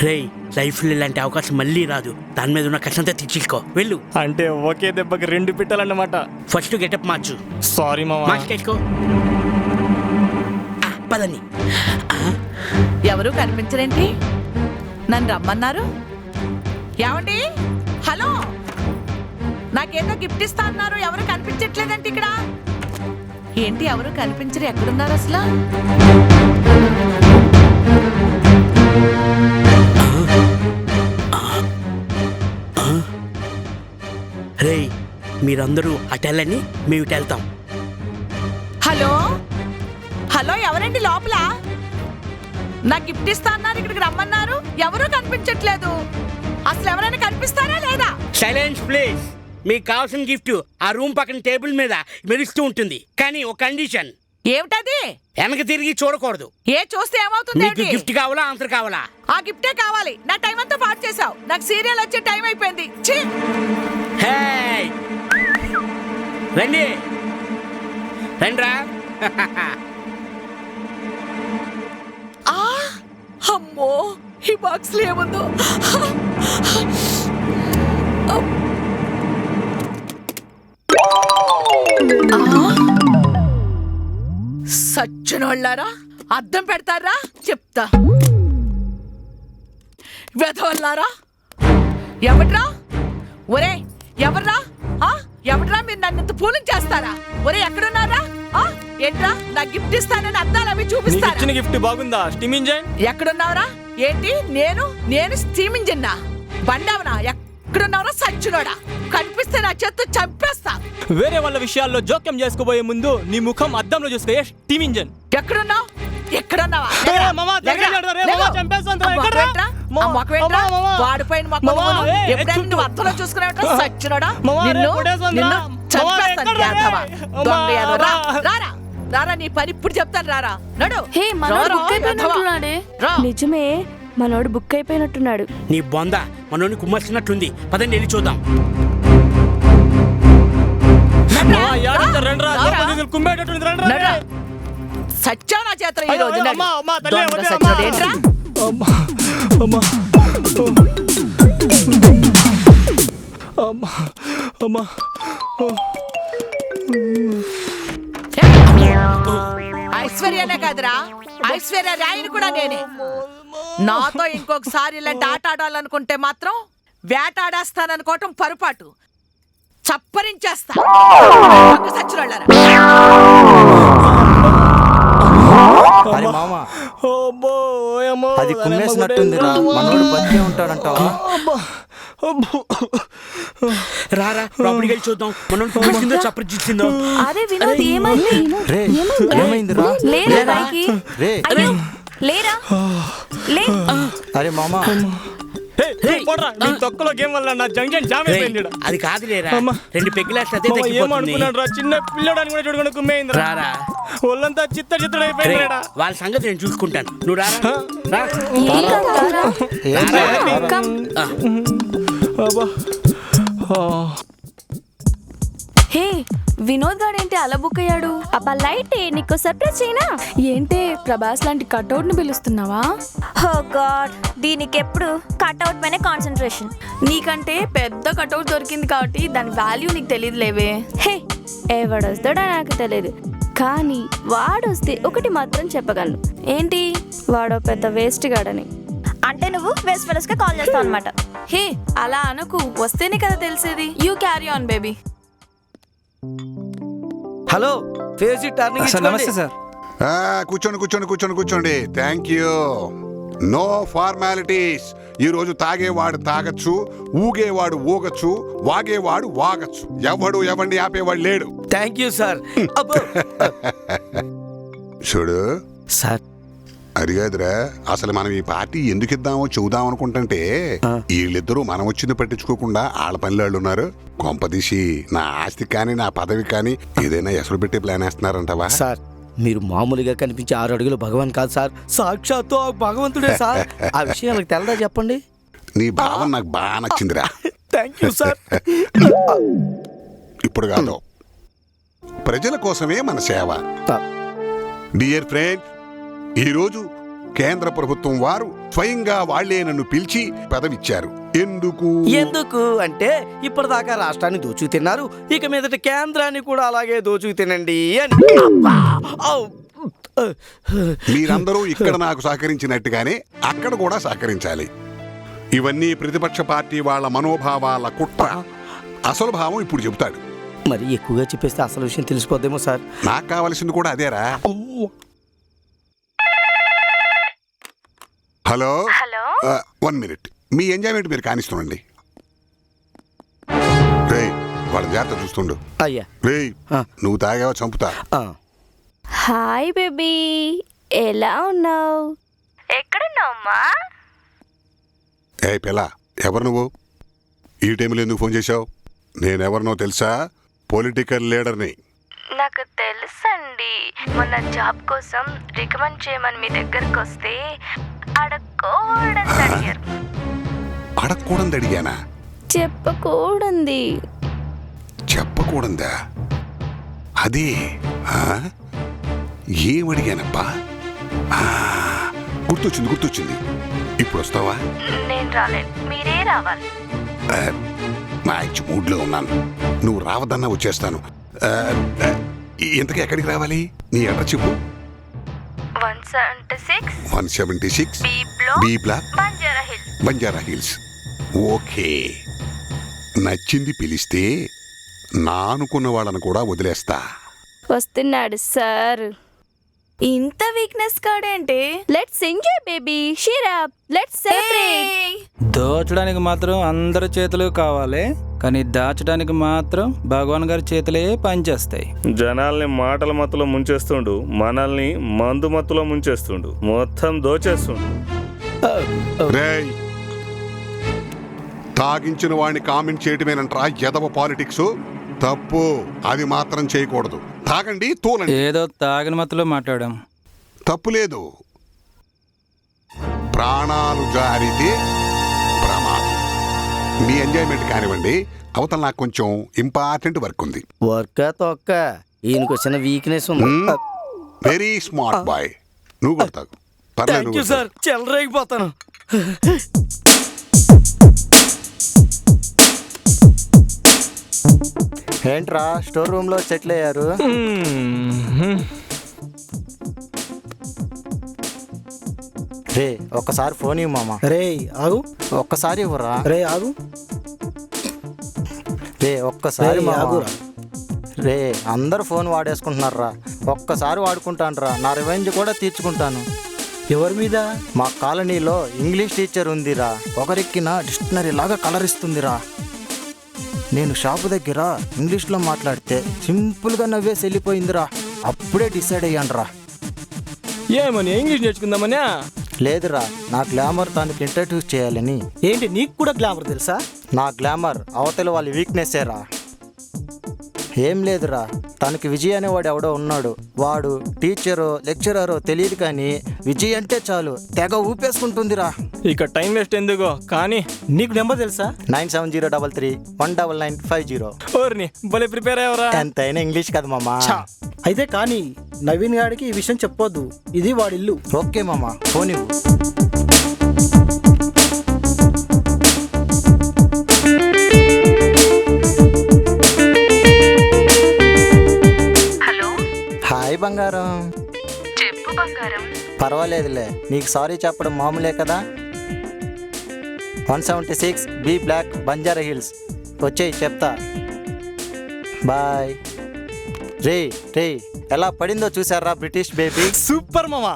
రే, లైఫ్లో ఇలాంటి అవకాశం మళ్ళీ రాదు. దాని మీద ఉన్న కష్టంతో తెచ్చుకో, వెళ్ళు. అంటే ఒకే దెబ్బకి 2 పిట్టలన్నమాట. ఫస్ట్ గెటప్ మార్చు. సారీ మామా. మార్చుకో, పదండి. ఎవరు కనిపించరేంటి? నన్ను రమ్మన్నారు. ఏమండి? హలో, నాకేదో గిఫ్ట్ ఇస్తా అన్నారు, ఎవరు కనిపించట్లేదంటే ఇక్కడ. ఏంటి ఎవరు కనిపించరు? ఎక్కడున్నారు అసలు? రే, మీరందరూ అటెళ్ళని మేము ఇటు వెళ్తాం. హలో, హలో, ఎవరండి లోపల? నాకు గిఫ్ట్ ఇస్తా అన్నారు, ఇక్కడికి రమ్మన్నారు, ఎవరూ కనిపించట్లేదు. అసలు ఎవరైనా కనిపిస్తారా లేదా? Silence please. మీకు కావాల్సిన గిఫ్ట్ ఆ రూమ్ పక్కన టేబుల్ మీద మెరుస్తూ ఉంటుంది, కానీ ఒక కండిషన్. ఏమిటది? వెనక తిరిగి చూడకూడదు. ఏ చూస్తే ఏమవుతుంది? మీకు గిఫ్ట్ కావాలా, ఆన్సర్ కావాలా? ఆ గిఫ్టే కావాలి. నా టైం అంతా పాటు చేసావు. నాకు సీరియల్ వచ్చే టైం అయిపోయింది. ఛీ! హేయ్, రండి రండ్రా. అమ్మో, ఈ బాక్స్ లో ఏముందో? సచ్చినోళ్ళారా, అద్దం పెడతారా? చెప్తా. వెధవల్లారా, ఎవడ్రా? ఒరే ఎవర్రా? ఎవడ్రా? మీరు నన్ను ఇంత పూలం చేస్తారా? ఒరే ఎక్కడున్నారా? ఏంట్రా, నా గిఫ్ట్ ఇస్తానని అద్దాలు అవి చూపిస్తారా? ఇచ్చిన గిఫ్ట్ బాగుందా? స్టీమ్ ఇంజన్ ఎక్కడున్నావురా? ఏంటి నేను స్టీమ్ ఇంజిన్ నా బండవనా? ఎక్కడున్నావురా సచ్చినోడా? కనిపిస్తే నా చేత్తో చంపేస్తా. వేరే వాళ్ళ విషయాల్లో జోక్యం చేసుకోబోయే ముందు నీ ముఖం అద్దంలో చూస్తే స్టీమ్ ఇంజన్. ఎక్కడున్నావు? ఎక్కడున్నావా? వాడిపోయిన ఎప్పుడైనా నువ్వు అర్థంలో చూసుకునేటో సచ్చినోడా? రారా, నీ పని ఇప్పుడు చెప్తాను. రారా, నడు. నిజమే, మనోడు బుక్ అయిపోయినట్టున్నాడు. నీ బొంద మనోని కుమ్మర్చినట్టుంది. పదండి వెళ్ళి చూద్దాం. సచ్చా నా చేత ఈ రోజు. ఐశ్వర్యనే కాదురా, ఐశ్వర్య రాయిని కూడా నేనే. నాతో ఇంకొకసారి ఇలాంటి ఆట ఆడాలనుకుంటే మాత్రం వేటాడేస్తాననుకోవటం పొరపాటు. చప్పరించేస్తా సచ్చినోళ్ళారా. అరే మామ, అది కుమ్మేసినట్టుందిరా. మనోడు బతికే ఉంటాడంటావా? రారా, లోపలికి వెళ్ళి చూద్దాం. మనోడు కుమ్మేసిందో చప్పరించిందో. అరే వినోద్, ఏమైంది? ఏమైందిరా? లేరా? అరే మామ, తొక్కలో గేమ్ వల్ల నా జంక్షన్ జామ్ అయిపోయింది. అది కాదు లేరా, 2 పెగ్గులేస్తే అదే తగ్గిపోతుంది. ఏమనుకున్నాడు రా, చిన్న పిల్లడానికి కూడా చూడకుండా కుమ్మేయింది. రారా, ఒళ్ళంతా చిత్తడిపోయింది. వాళ్ళ సంగతి నేను చూసుకుంటాను, నువ్వు రారా. హే, వినోద్ గాడు ఏంటి అలా బుక్ అయ్యాడు? అబ్బా లైట్, నీకు సర్ప్రైజ్ చేయనా? ఏంటి, ప్రభాస్ లాంటి కట్అవుట్ ని పిలుస్తున్నావా? ఓ గాడ్, దీనికి ఎప్పుడు కట్అవుట్ పైన కాన్సన్ట్రేషన్. నీకంటే పెద్ద కట్అవుట్ దొరికింది కాబట్టి దాని వాల్యూ నీకు తెలియదు లేవే. హే, ఎవడొస్తాడో నాకు తెలియదు, కానీ వాడొస్తే ఒకటి మాత్రం చెప్పగలను. ఏంటి? వాడో పెద్ద వేస్ట్ గాడని. అంటే నువ్వు వేస్ట్ ఫెలోస్ గా కాల్ చేస్తావు అనమాట. హే అలా అనకు, వస్తేనే కదా తెలిసేది. You carry on baby. Hello, face turning sir నమస్తే సార్. కూర్చోండి కూర్చోండి కూర్చోండి కూర్చోండి. Thank you. No formalities. ఈ రోజు తాగేవాడు తాగచ్చు, ఊగేవాడు ఊగచ్చు, వాగేవాడు వాగచ్చు. ఎవడు ఎవరిని ఆపేవాడు లేడు. Thank you sir. చూడు సార్, అది కాదురా, అసలు మనం ఈ పార్టీ ఎందుకు ఇద్దామో చూద్దాం అనుకుంటుంటే వీళ్ళిద్దరూ మనం వచ్చింది పట్టించుకోకుండా వాళ్ళ పనిలో ఉన్నారు. కొంపదీసి నా ఆస్తి కానీ నా పదవి కానీ ఏదైనా ఎసరు పెట్టే ప్లాన్ వేస్తున్నారంటవా? సార్, మీరు మామూలుగా కనిపించే 6 అడుగుల భగవాన్ కాదు సార్, సాక్షాత్తు ఆ భగవంతుడే సార్. ఆ విషయం వాళ్ళకి తెలదా చెప్పండి. నీ భావం నాకు బాగా నచ్చిందిరా. Thank you sir. ఇప్పుడు కాదు, ప్రజల కోసమే మన సేవ. డియర్ ఫ్రెండ్, ఈరోజు కేంద్ర ప్రభుత్వం వారు స్వయంగా వాళ్లే నన్ను పిలిచి పదవిచ్చారు. ఎందుకు అంటే ఇప్పటిదాకా రాష్ట్రాన్ని దోచుకు తిన్నారు, ఇక మీదట కేంద్రాన్ని కూడా అలాగే దోచుకు తినండి అని. మీరందరూ ఇక్కడ నాకు సహకరించినట్టుగానే అక్కడ కూడా సహకరించాలి. ఇవన్నీ ప్రతిపక్ష పార్టీ వాళ్ళ మనోభావాల కుట్ర. అసలు భావం ఇప్పుడు చెబుతాడు. మరి ఎక్కువగా చెప్పేస్తే అసలు విషయం తెలిసిపోద్దేమో సార్. నాకు కావలసింది కూడా అదేరా. Hello, 1 minute. మీ ఎంజాయ్మెంట్ మీరు కానిస్తుండండి. రే, వాళ్ళ జాగ్రత్త చూస్తుండు. అయ్యా. రే, నువ్వు తాగావా చంపుతా. హాయ్ బేబీ, ఎలా ఉన్నావు? ఎక్కడున్నావమ్మా? ఏ పిల్ల, ఎవరు నువ్వు? ఈ టైంలో ఎందుకు ఫోన్ చేశావు? నేనెవరినో తెలుసా? పొలిటికల్ లీడర్ని. నాకు తెలుసండి. మొన్న జాబ్ కోసం రికమెండ్ చేయమని మీ దగ్గరకు వస్తే అడగకూడదు అడిగానా? చెప్పకూడంది. చెప్పకూడదా? అదే ఏమడిగానప్పా? గుర్తొచ్చింది. ఇప్పుడు వస్తావా? నేను రాలేను, మీరే రావాలి. మంచి మూడ్లో ఉన్నాను. నువ్వు రావద్దన్నా వచ్చేస్తాను. ఇంతకీ ఎక్కడికి రావాలి? నీ అడ్రస్ చెప్పు. 176 B block, Banjara Hills. Okay, నచ్చింది పిలిస్తే నా అనుకున్న వాళ్ళను కూడా వదిలేస్తా. వస్తున్నాడు సార్. ఇంత వీక్నెస్ కాడేంటి? Let's enjoy baby, cheer up, let's celebrate. దోచడానికి మాత్రం అందరి చేతులు కావాలి, కానీ దాచడానికి మాత్రం భగవాన్ గారి చేతులే పనిచేస్తాయి. జనాల్ని మాటల మత్తులో ముంచేస్తుండు, మనల్ని మందు మత్తులో ముంచేస్తుండు, మొత్తం దోచేస్తుండు. రేయ్, తాగించిన వాడిని కామెంట్ చేయటమేనంటరా ఎదవ పాలిటిక్స్. తప్పు, అది మాత్రం చేయకూడదు. తాగండి, తోలండి. ఏదో తాగిన మత్తులో మాట్లాడాం, తప్పులేదు. ప్రాణాలు జారితే ప్రమాదం. మీ ఎంజాయ్మెంట్ కానివ్వండి, అవతల నాకు కొంచెం ఇంపార్టెంట్ వర్క్ ఉంది. వర్క్ తొక్క, ఈయనకు వచ్చిన వీక్నెస్ ఉంది. Very smart boy. నువ్వు కూడా తాగు. థ్యాంక్ యూ సార్, చెలరేగిపోతాను. ఏంట్రా స్టోర్ రూమ్ లో సెటిల్ అయ్యారు? రే, ఒక్కసారి ఫోన్ ఇవ్వు మామ. రే ఆగు. ఒక్కసారి ఇవ్వరా. రే ఆగు. రే ఒక్కసారి ఆగురా. రే, అందరు ఫోన్ వాడేసుకుంటున్నారా, ఒక్కసారి వాడుకుంటాను రా. నా రివెంజ్ కూడా తీర్చుకుంటాను. ఎవరి మీద? మా కాలనీలో ఇంగ్లీష్ టీచర్ ఉందిరా, ఒకరెక్కిన డిక్షనరీ లాగా కలర్ ఇస్తుందిరా. నేను షాపు దగ్గర ఇంగ్లీష్లో మాట్లాడితే సింపుల్గా నవ్వేసి వెళ్ళిపోయిందిరా. అప్పుడే డిసైడ్ అయ్యానురా. ఏమని ఇంగ్లీష్ నేర్చుకుందామని? లేదురా, నా గ్లామర్ తనకి ఇంట్రడ్యూస్ చేయాలని. ఏంటి, నీకు కూడా గ్లామర్ తెలుసా? నా గ్లామర్ అవతల వాళ్ళ వీక్నెస్సేరా. ఏం లేదురా, తనకి విజయ్ అనేవాడు ఎవడో ఉన్నాడు. వాడు టీచరో లెక్చరరో తెలియదు, కానీ విజయ్ అంటే చాలు తెగ ఊపేసుకుంటుందిరా. ఇక టైం వేస్ట్ ఎందుకో కానీ నీకు నెంబర్ తెలుసా? 9703319950. ఓర్ని భలే ప్రిపేర్ అయ్యవరా. ఎంతైనా ఇంగ్లీష్ కదా మామా. అయితే కానీ నవీన్ గాడికి ఈ విషయం చెప్పొద్దు, ఇది వాడి ఇల్లు. ఓకే మామా, ఫోన్ ఇవ్వు. హాయ్ బంగారం. చెప్పు బంగారం. పర్వాలేదులే, నీకు సారీ చెప్పడం మామూలే కదా. 176 బి బ్లాక్ బంజారా హిల్స్. వచ్చేయి చెప్తా. బాయ్. రే రే ఎలా పడిందో చూసారా బ్రిటిష్ బేబీ? సూపర్ మామా.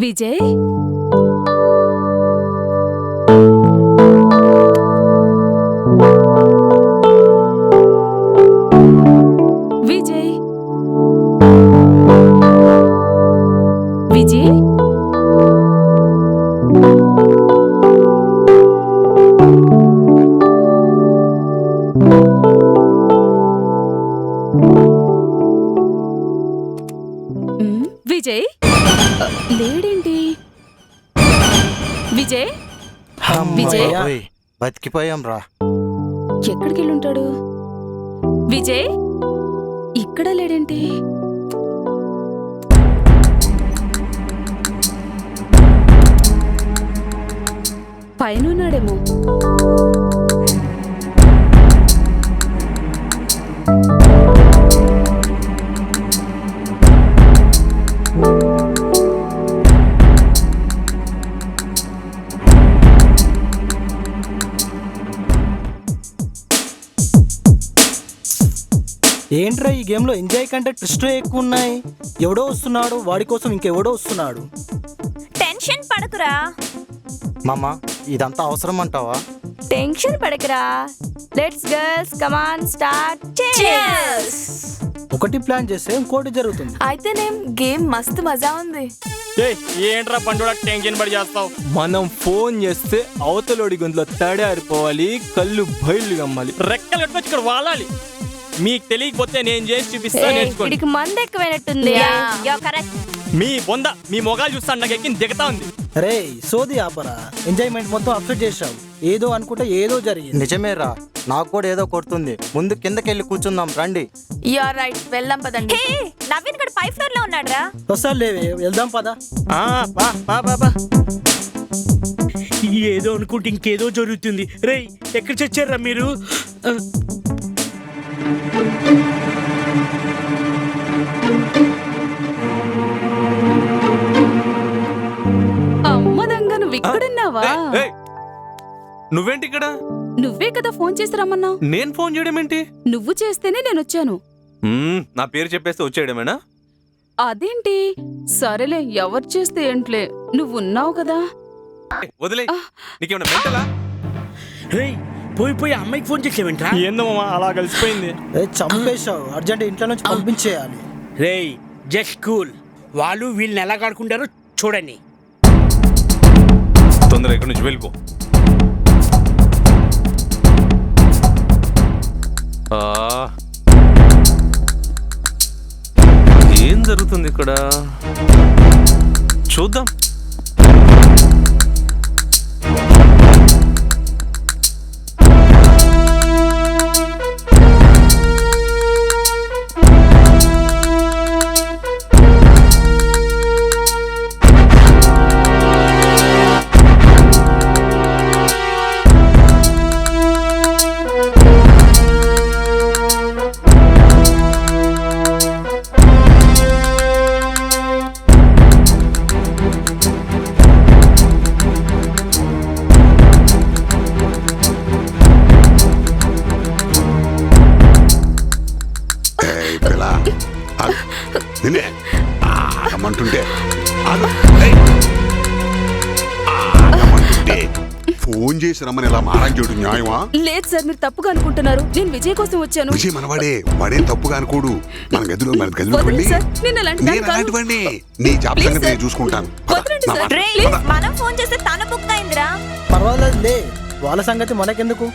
విజయ్, విజయ్, విజయ్, విజయ్ లేడేంటి? విజయ్, విజయ్ ఓయ్, బతికిపోయాం రా. ఎక్కడికి వెళ్ళుంటాడు? విజయ్ ఇక్కడ లేడేంటి? పైన ఉన్నాడేమో. ఏంట్రా ఈ గేమ్లో ఎంజాయ్ కంటే ట్విస్టే ఎక్కువ ఉన్నాయి. ఎవడో వస్తున్నాడు, వాడి కోసం ఇంకెవడో వస్తున్నాడు. టెన్షన్ పడకురా మామ, ఇదంతా అవసరం అంటావా? టెన్షన్ పడకరా. Let's girls come on start. ఒకటి ప్లాన్ చేస్తే ఇంకోటి జరుగుతుంది. అయితేనేం గేమ్ మస్తు మజా ఉంది. ఏంట్రా పండుగ టెన్షన్ పడి చేస్తావు? మనం ఫోన్ చేస్తే అవతలోడి గొంతులో తడారిపోవాలి, కళ్ళు బయలు గమ్మాలి, రెక్కలు కట్టుకొచ్చి ఇక్కడ వాలాలి. మీకు తెలియకపోతే నేను చేసి చూపిస్తా, నేర్చుకోండి. వీడికి మంది ఎక్కువైనట్టుంది. మీ బొంద మీ మొగాలు చూస్తాను నాకు ఎక్కి దిగుతా ఉంది. రే సోది ఆపరా, ఎంజాయ్మెంట్ మొత్తం అప్సెట్ చేసావు. ఏదో అనుకుంటే ఏదో జరిగింది. నిజమేరా, నాకు కూడా ఏదో కొడుతుంది. ముందు కిందకెళ్ళి కూర్చుందాం రండి. యు ఆర్ రైట్, వెళ్దాం పదండి. నవీన్ గడ్ 5th ఫ్లోర్ లో ఉన్నాడు రా. వస్తాను లేవే, వెళ్దాం పదా. ఏదో అనుకుంటే ఇంకేదో జరుగుతుంది. రేయ్ ఎక్కడ చచ్చారా మీరు? అమ్మదంగా నువ్వు ఇక్కడున్నావా? నువ్వేంటి ఇక్కడ? నువ్వే కదా ఫోన్ చేసి రమ్మన్నావు. నేను ఫోన్ చేయడం ఏంటి? నువ్వు చేస్తేనే నేను వచ్చాను. నా పేరు చెప్పేస్తే వచ్చేయడమేనా? అదేంటి? సరేలే, ఎవరు చేస్తే ఏంట్లే, నువ్వు ఉన్నావు కదా. వదిలే, నీకేమన్నా మెంటలా? రేయ్ పోయి పోయి అమ్మాయికి ఫోన్ చేసేవేంట్రా? ఏందో మామ అలా కలిసిపోయింది. చంపేశావు, అర్జెంట్ ఇంట్లో నుంచి పంపించేయాలి. రేయ్ జస్ట్ కూల్. వాళ్ళు వీళ్ళని ఎలా ఆడుకుంటారో చూడండి. తొందరగా ఇక్కడి నుంచి వెళ్ళిపో. ఏం జరుగుతుంది ఇక్కడ చూద్దాం. ఫోన్ చేసి రమ్మని ఇలా మారం చేయడం న్యాయమా? లేదు సార్, మీరు తప్పుగా అనుకుంటున్నారు. నేను విజయ్ కోసం వచ్చాను. విజయ్ మనవాడే, వాడేం తప్పుగా అనుకోడు. మన గదిలో అలాంటివండి. నీ జాబ్ సంగతి నేను చూసుకుంటాను. మనం ఫోన్ చేస్తే తన బుక్ అయిందిరా. పర్వాలేదులే, వాళ్ళ సంగతి మనకెందుకు.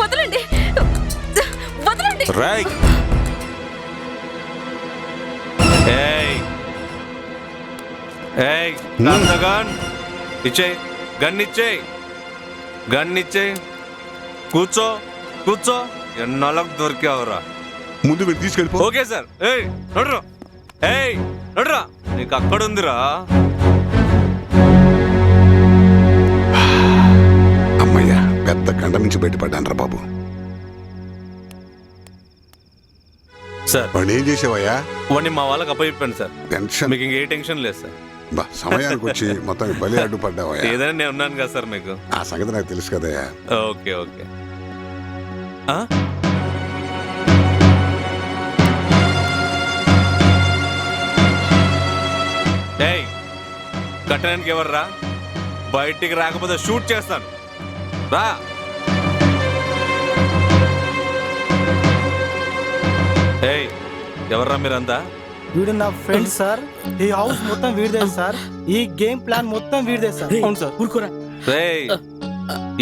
వదలండి, వదలండి. ఇచ్చేయి, గన్నిచ్చేయి. కూర్చో కూర్చో. ఎన్నాళ్ళకు దొరికావురా? ముందు వీడు తీసుకెళ్ళిపో. Okay sir. నడురా, నీకు అక్కడ ఉందిరా. పెద్ద గంట నుంచి బయటపడ్డాను రా బాబు. సార్ వాడిని ఏం చేసావయ్యా? వాడిని మా వాళ్ళకి అప్పచెప్పాను సార్. టెన్షన్ మీకు ఇంకే టెన్షన్ లేదు సార్. బా సమయానికి వచ్చి మొత్తం బలి అడ్డుపడ్డావయ్యా. ఏదైనా నేను ఉన్నాను కదా సార్ మీకు. ఆ సంగతి నాకు తెలుసు కదయ్యా. Okay okay. ఏయ్ కట్టడానికి ఎవర్రా? బయటికి రాకపోతే షూట్ చేస్తాను. రా. ఏయ్ ఎవర్రా మీరంతా? వీడు నా ఫ్రెండ్ సార్. ఈ హౌస్ మొత్తం వీడిదే సార్. ఈ గేమ్ ప్లాన్ మొత్తం వీడిదే సార్. అవును సార్. ఊరుకోరా. రేయ్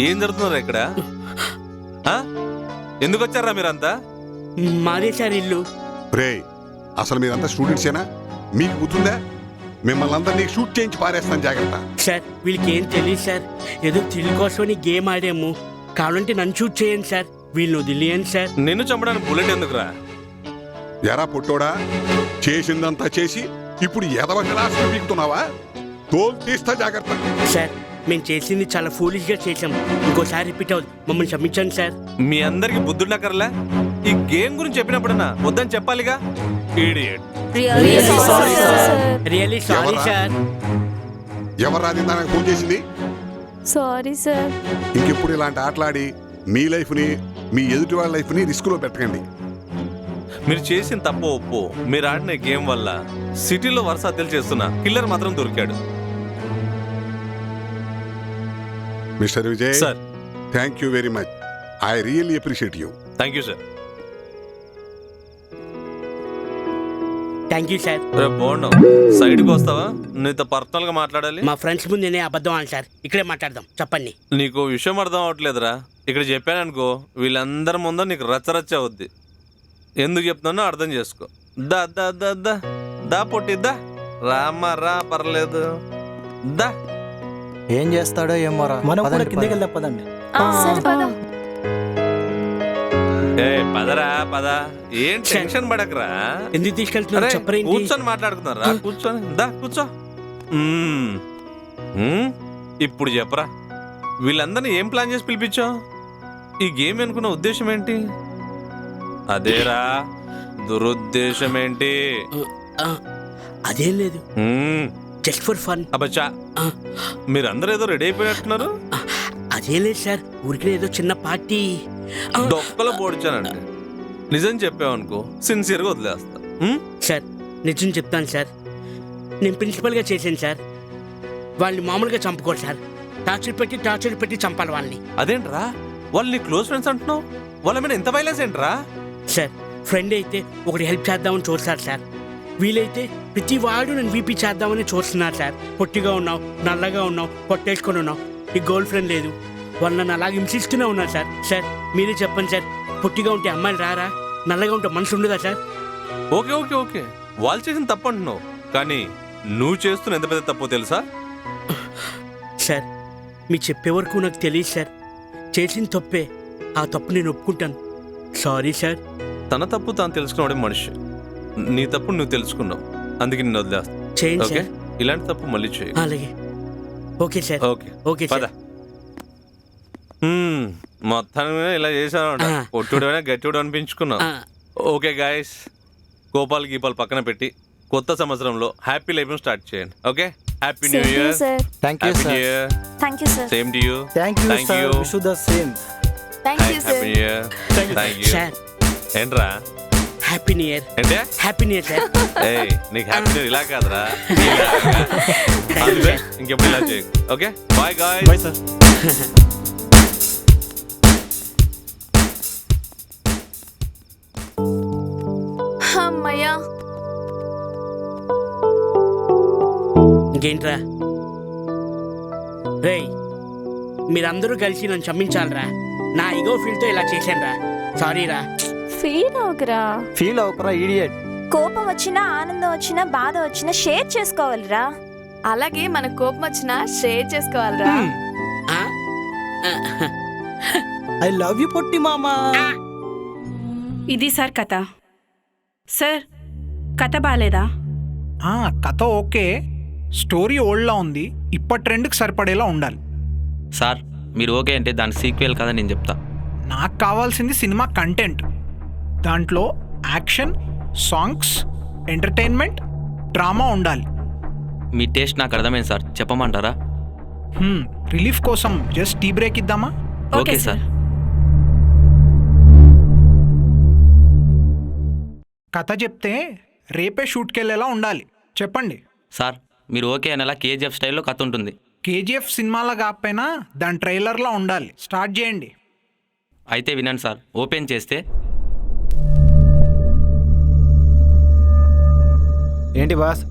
ఏం జరుగుతుందా ఇక్కడ? ఎందుకు వచ్చారా మీరంతా? మాదే సార్ ఇల్లు. రే అసలు మీరంతా స్టూడెంట్సేనా? మీకు గుర్తుందా? మిమ్మల్ని అందరినీ షూట్ చేయించి పారేస్తాను, జాగ్రత్త. సార్ వీళ్ళకి ఏం తెలియదు సార్. ఏదో థ్రిల్ కోసమని గేమ్ ఆడాము. కావాలంటే నన్ను షూట్ చేయండి సార్. వీళ్ళు వదిలేయండి సార్. నిన్ను చంపడానికి బుల్లెట్ ఎందుకురా? ఎరా పుట్టోడా, చేసిందంతా చేసి ఇప్పుడు ఎదవ క్లాస్ పీకుతున్నావా? తోలు తీస్తా, జాగ్రత్త. సార్ మేము చేసింది చాలా ఫూలిష్ గా చేసాం. ఇంకోసారి రిపీట్ అవుతుంది. మమ్మల్ని క్షమించండి సార్. మీ అందరికి బుద్ధుండకర్లే? ఈ గేమ్ గురించి చెప్పినప్పుడన్నా వద్దని చెప్పాలిగా. ఇడియట్. Really sorry sir. ఎవరు రాది నాకు ఫోన్ చేసింది? Sorry sir. ఇంకెప్పుడు ఇలాంటి ఆటలాడి మీ లైఫ్ని మీ ఎదుటి వాళ్ళ లైఫ్ని రిస్క్లో పెట్టకండి. మీరు చేసిన తప్పు ఒప్పు. మీరు ఆడిన గేమ్ వల్ల సిటీలో వరుస హత్యలు చేస్తున్న కిల్లర్ మాత్రం దొరికాడు. Mister Vijay sir, thank you very much. I really appreciate you. Thank you sir. Thank you sir. బాగున్నావు. సైడ్కి వస్తావా? నీతో పర్సనల్ గా మాట్లాడాలి. మా ఫ్రెండ్స్ ముందు నేనే అబద్ధం అని సార్. ఇక్కడే మాట్లాడదాం. చెప్పండి. నీకు విషయం అర్థం అవట్లేదురా. ఇక్కడ చెప్పాననుకో వీళ్ళందరి ముందు నీకు రచ్చరచ్చ అవుద్ది. ఎందుకు చెప్తున్నానో అర్థం చేసుకో. దా దా దా దా దా పొట్టిద్దా. రామ్మా రా, పర్లేదు దా. ఏం చేస్తాడో ఏమోరా. మనం కూడా కిందకి వెళ్దాం పదండి. ఏ పదరా పద. ఏం టెన్షన్ పడకరా. ఎందుకు తీసుకెళ్తున్నారు చెప్పరేంటి? కూర్చొని మాట్లాడుకున్నారా? కూర్చొని దా కూర్చో. ఇప్పుడు చెప్పరా, వీళ్ళందరినీ ఏం ప్లాన్ చేసి పిలిపించావు? ఈ గేమ్ అనుకున్న ఉద్దేశం ఏంటి? అదేరా దురుద్దేశం ఏంటి? అదేం లేదు, జస్ట్ ఫర్ ఫన్. అబ్బచ్చా, మీరందరూ ఏదో రెడీ అయిపోయినట్టున్నారు. అదేం లేదు సార్, ఊరికి ఏదో చిన్న పార్టీ. డొక్కలో పోడ్చానంటే నిజం చెప్పావనుకో సిన్సియర్గా వదిలేస్తా. సార్ నిజం చెప్తాను సార్, నేను ప్రిన్సిపల్గా చేశాను సార్. వాళ్ళని మామూలుగా చంపుకోరు సార్, టార్చర్ పెట్టి చంపాలి వాళ్ళని. అదేంట్రా, వాళ్ళు నీ క్లోజ్ ఫ్రెండ్స్ అంటున్నావు? వాళ్ళ మీద ఎంత వైలెన్స్ ఏంట్రా? సార్ ఫ్రెండ్ అయితే ఒకటి హెల్ప్ చేద్దామని చూస్తారు సార్, వీలైతే ప్రతి వాడు నన్ను వీపీ చేద్దామని చూస్తున్నారు సార్. పొట్టిగా ఉన్నావు, నల్లగా ఉన్నావు, పొట్టేసుకొని ఉన్నావు, నీ గర్ల్ ఫ్రెండ్ లేదు, వాళ్ళు నన్ను అలాగే హింసిస్తూనే ఉన్నారు సార్. సార్ మీరే చెప్పండి సార్, పొట్టిగా ఉంటే అమ్మాయిలు రారా, నల్లగా ఉంటే మనసు ఉండదా సార్? ఓకే ఓకే ఓకే, వాళ్ళు చేసిన తప్పు అంటున్నావు, కానీ నువ్వు చేస్తున్న ఎంత పెద్ద తప్పు తెలుసా? సార్ మీరు చెప్పే వరకు నాకు తెలియదు సార్, చేసిన తప్పే, ఆ తప్పు నేను ఒప్పుకుంటాను. Sorry sir. తన తప్పు తాను తెలుసుకున్నాడే మనిషి, నీ తప్పు నువ్వు తెలుసుకున్నావు, అందుకే నిన్ను వదిలేస్తా. చేయండి ఓకే, సార్. ఇలాంటి తప్పు మళ్ళీ చేయి. అలాగే. Okay sir. ఓకే ఓకే పద. సార్. మొత్తాన్ని ఇలా చేశాను, కొట్టుడు గట్టిడు అనిపించుకున్నావు. ఓకే గాయస్, కోపాలు గీపాలు పక్కన పెట్టి కొత్త సంవత్సరంలో హ్యాపీ లైఫ్ స్టార్ట్ చేయండి. Okay, happy new year. Thank you sir. Thank you sir. Same to you. Thank you sir. Wish you the same. Thank you sir. Happy new year. Thank you. Sir ఏంట్రా happy new year. అంటే happy new year sir. ఏయ్, నీకు happy new year ఇలా కాదురా, ఇంకెప్పుడు ఇలా చేయకు. Okay, bye guys. Bye sir. అమ్మయ్యా, ఇంకేంట్రా రేయ్, మీరందరూ కలిసి నన్ను క్షమించాలరా, నా ఈగో ఫీల్తో ఇలా చేశానురా, సారీ రా. ఫీల్ అవకరా. ఫీల్ అవకరా ఇడియట్. కోపం వచ్చినా, ఆనందం వచ్చినా, బాధ వచ్చినా షేర్ చేసుకోవాలిరా. అలాగే మన కోపం వచ్చినా షేర్ చేసుకోవాలిరా. ఐ లవ్ యూ పొట్టి మామా. ఇది సార్ కథ. సార్ కథ బాలేదా? కథ ఓకే, స్టోరీ ఓల్డ్లా ఉంది, ఇప్పటి ట్రెండ్కి సరిపడేలా ఉండాలి. సార్ మీరు ఓకే అంటే దాని సీక్వెల్ కదా నేను చెప్తా. నాకు కావాల్సింది సినిమా కంటెంట్. దాంట్లో యాక్షన్, సాంగ్స్, ఎంటర్టైన్మెంట్, డ్రామా ఉండాలి. మీ టేస్ట్ నాకు అర్థమైంది సార్, చెప్పమంటారా? రిలీఫ్ కోసం జస్ట్ టీ బ్రేక్ ఇద్దామా? Okay sir. కథ చెప్తే రేపే షూట్కి వెళ్ళేలా ఉండాలి. చెప్పండి సార్. మీరు ఓకే అనేలా కేజీఎఫ్ స్టైల్లో కథ ఉంటుంది. కేజీఎఫ్ సినిమాలో కాకపోయినా దాని ట్రైలర్లో ఉండాలి. స్టార్ట్ చేయండి. అయితే వినండి సార్, ఓపెన్ చేస్తే ఏంటి బాస్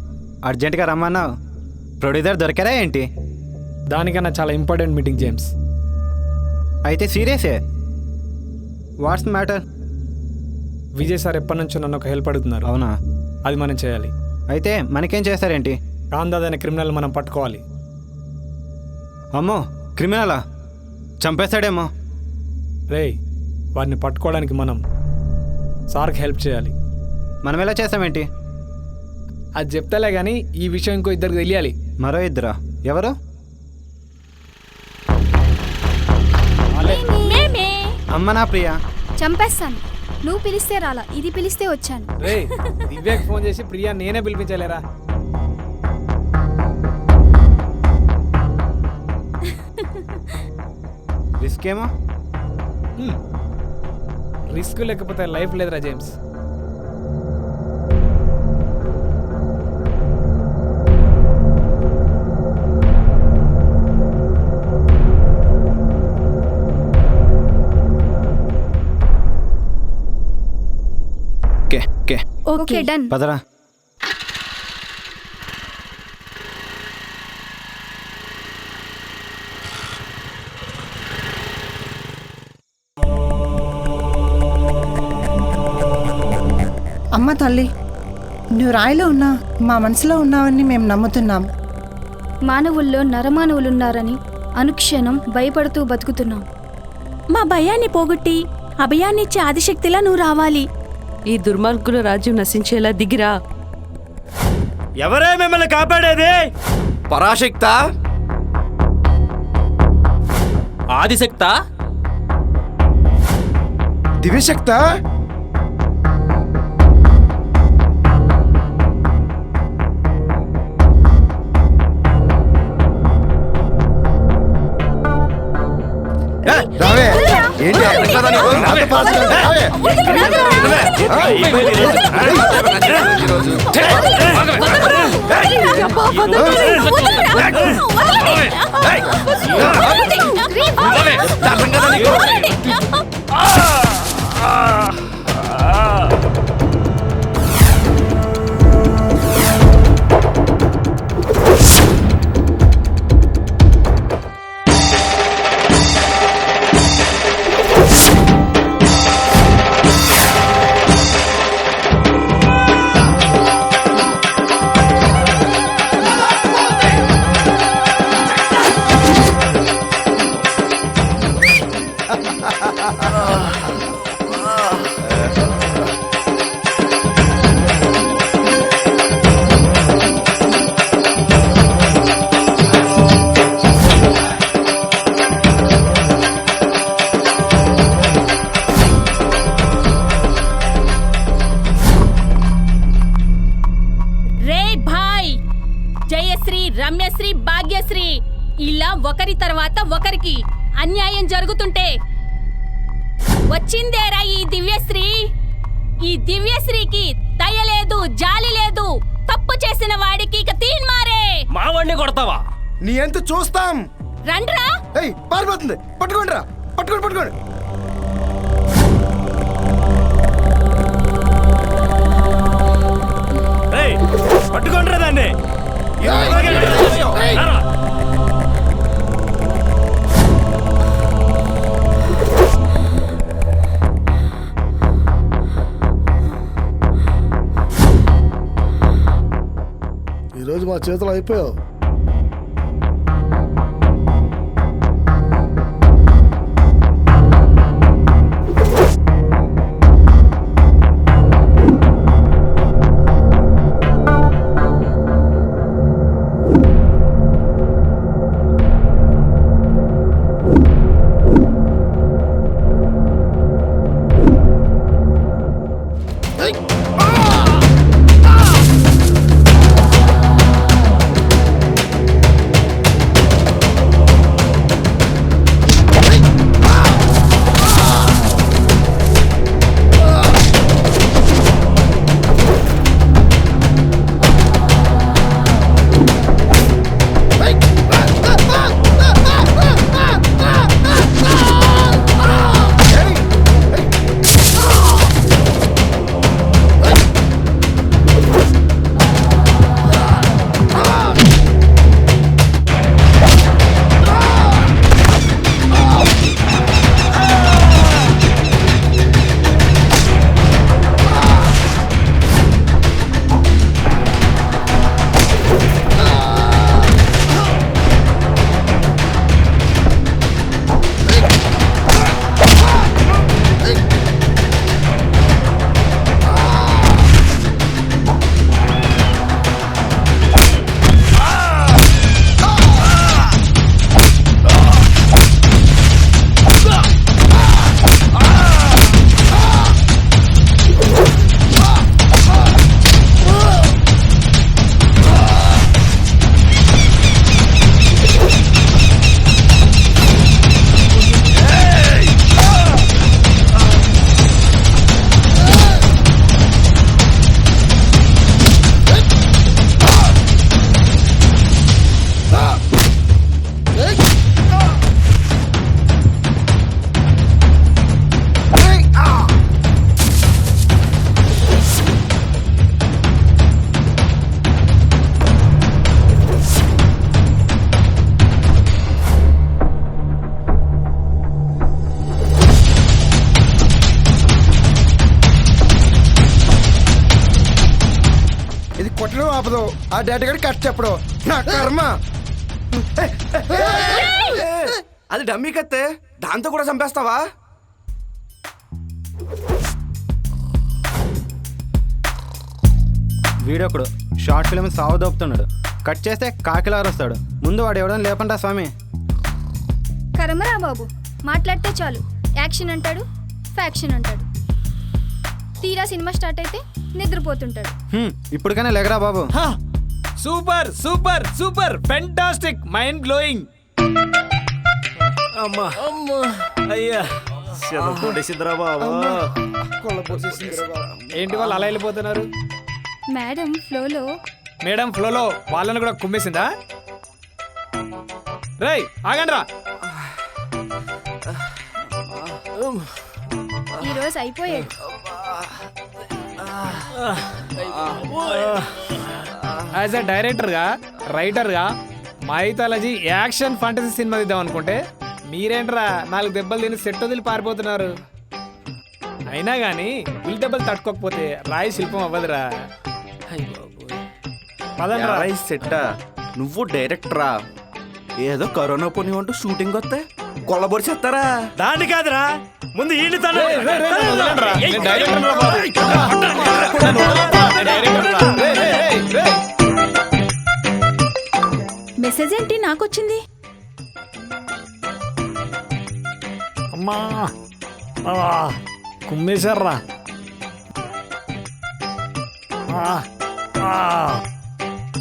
అర్జెంటుగా రమ్మన్నావు? ప్రొడ్యూసర్ దొరికారా ఏంటి? దానికన్నా చాలా ఇంపార్టెంట్ మీటింగ్ జేమ్స్. అయితే సీరియసే. What's matter? విజయ్ సార్ ఎప్పటి నుంచో నన్ను ఒక హెల్ప్ అడుగుతున్నారు. అవునా? అది మనం చేయాలి. అయితే మనకేం చేస్తారేంటి? కాందాద్ అనే క్రిమినల్ మనం పట్టుకోవాలి. అమ్మో, క్రిమినలా? చంపేస్తాడేమో. రేయ్, వాడిని పట్టుకోవడానికి మనం సార్కి హెల్ప్ చేయాలి. మనం ఎలా చేస్తామేంటి? అది చెప్తాలే కానీ ఈ విషయం ఇంకో ఇద్దరికి తెలియాలి. మరో ఇద్దరా? ఎవరు? అమ్మ నా ప్రియ. చంపేస్తాను. నువ్వు పిలిస్తే రాలా, ఇది పిలిస్తే వచ్చాను. రేయ్, దివ్యకి ఫోన్ చేసి ప్రియా నేనే పిలిపించలేరా? రిస్క్ ఏమో. రిస్క్ లేకపోతే లైఫ్ లేదురా జేమ్స్. Okay done. పదరా. అమ్మ తల్లి, నువ్వు రాయిలో ఉన్నా మా మనసులో ఉన్నావని మేము నమ్ముతున్నాం. మానవుల్లో నరమానవులున్నారని అనుక్షణం భయపడుతూ బతుకుతున్నాం. మా భయాన్ని పోగొట్టి అభయాన్నిచ్చే ఆదిశక్తిలా నువ్వు రావాలి. ఈ దుర్మార్గుల రాజ్యం నశించేలా దిగిరా. ఎవరే మిమ్మల్ని కాపాడేది? పరాశక్త, ఆదిశక్త, దివ్యశక్త. రావే. ఏంటి రమ్యశ్రీ, భాగ్యశ్రీ ఇలా ఒకరి తర్వాత ఒకరికి అన్యాయం జరుగుతుంటే వచ్చిందేరా ఈ దివ్యశ్రీ. ఈ దివ్యశ్రీకి దయ లేదు, జాలి లేదు. తప్పు చేసిన వాడికి ఇక తీన్మారే. మా వాడిని కొడతావా? నీ ఎంత చూస్తాం. రండ్రా. ఏయ్, పారిపోతుంది. పట్టుకోండి రా, పట్టుకోండి పట్టుకోండి. పట్టుకోండి రా దాన్ని. ఈరోజు మా చేతులు అయిపోయావు. కొట్టడం ఆపదు, ఆ డేటా గడి కట్ చెప్పడం నా కర్మ. అది డమ్మీ కత్తే, దాంతో కూడా చంపేస్తావా? వీడొకడు షార్ట్ ఫిల్మ్ సావదోపుతున్నాడు. కట్ చేస్తే కాకిలారు వస్తాడు. ముందు వాడు ఎవడని లేపంటా స్వామి. కర్మరా బాబు, మాట్లాడితే చాలు యాక్షన్ అంటాడు, ఫ్యాక్షన్ అంటాడు. తీరా సినిమా స్టార్ట్ అయితే నిద్రపోతుంటాడు. ఇప్పటికైనా లేకరా బాబు. Super super super fantastic mind blowing. అమ్మా అయ్యా ఏంటి వాళ్ళు అలా వెళ్ళిపోతున్నారు? మేడం ఫ్లోలో మేడం ఫ్లోలో వాళ్ళని కూడా కుమ్మేసిందా? రేయ్ ఆగండ్రా. ఈరోజు అయిపోయాడు. యాజ్ అ డైరెక్టర్గా రైటర్గా మైథాలజీ యాక్షన్ ఫాంటసీ సినిమా తీద్దాం అనుకుంటే మీరేంట్రా 4 దెబ్బలు తిని సెట్ వదిలి పారిపోతున్నారు. అయినా కానీ ఉల్లి దెబ్బలు తట్టుకోకపోతే రాయి శిల్పం అవ్వదురా. రైస్ సెట్టా, నువ్వు డైరెక్టరా? ఏదో కరోనా పోనీ అంటూ షూటింగ్ వస్తే కొల్లబొడిచేస్తారా? దాన్ని కాదురా, ముందు ఈయన తను. మెసేజ్ ఏంటి నాకొచ్చింది? అమ్మా కుమ్మేశారా.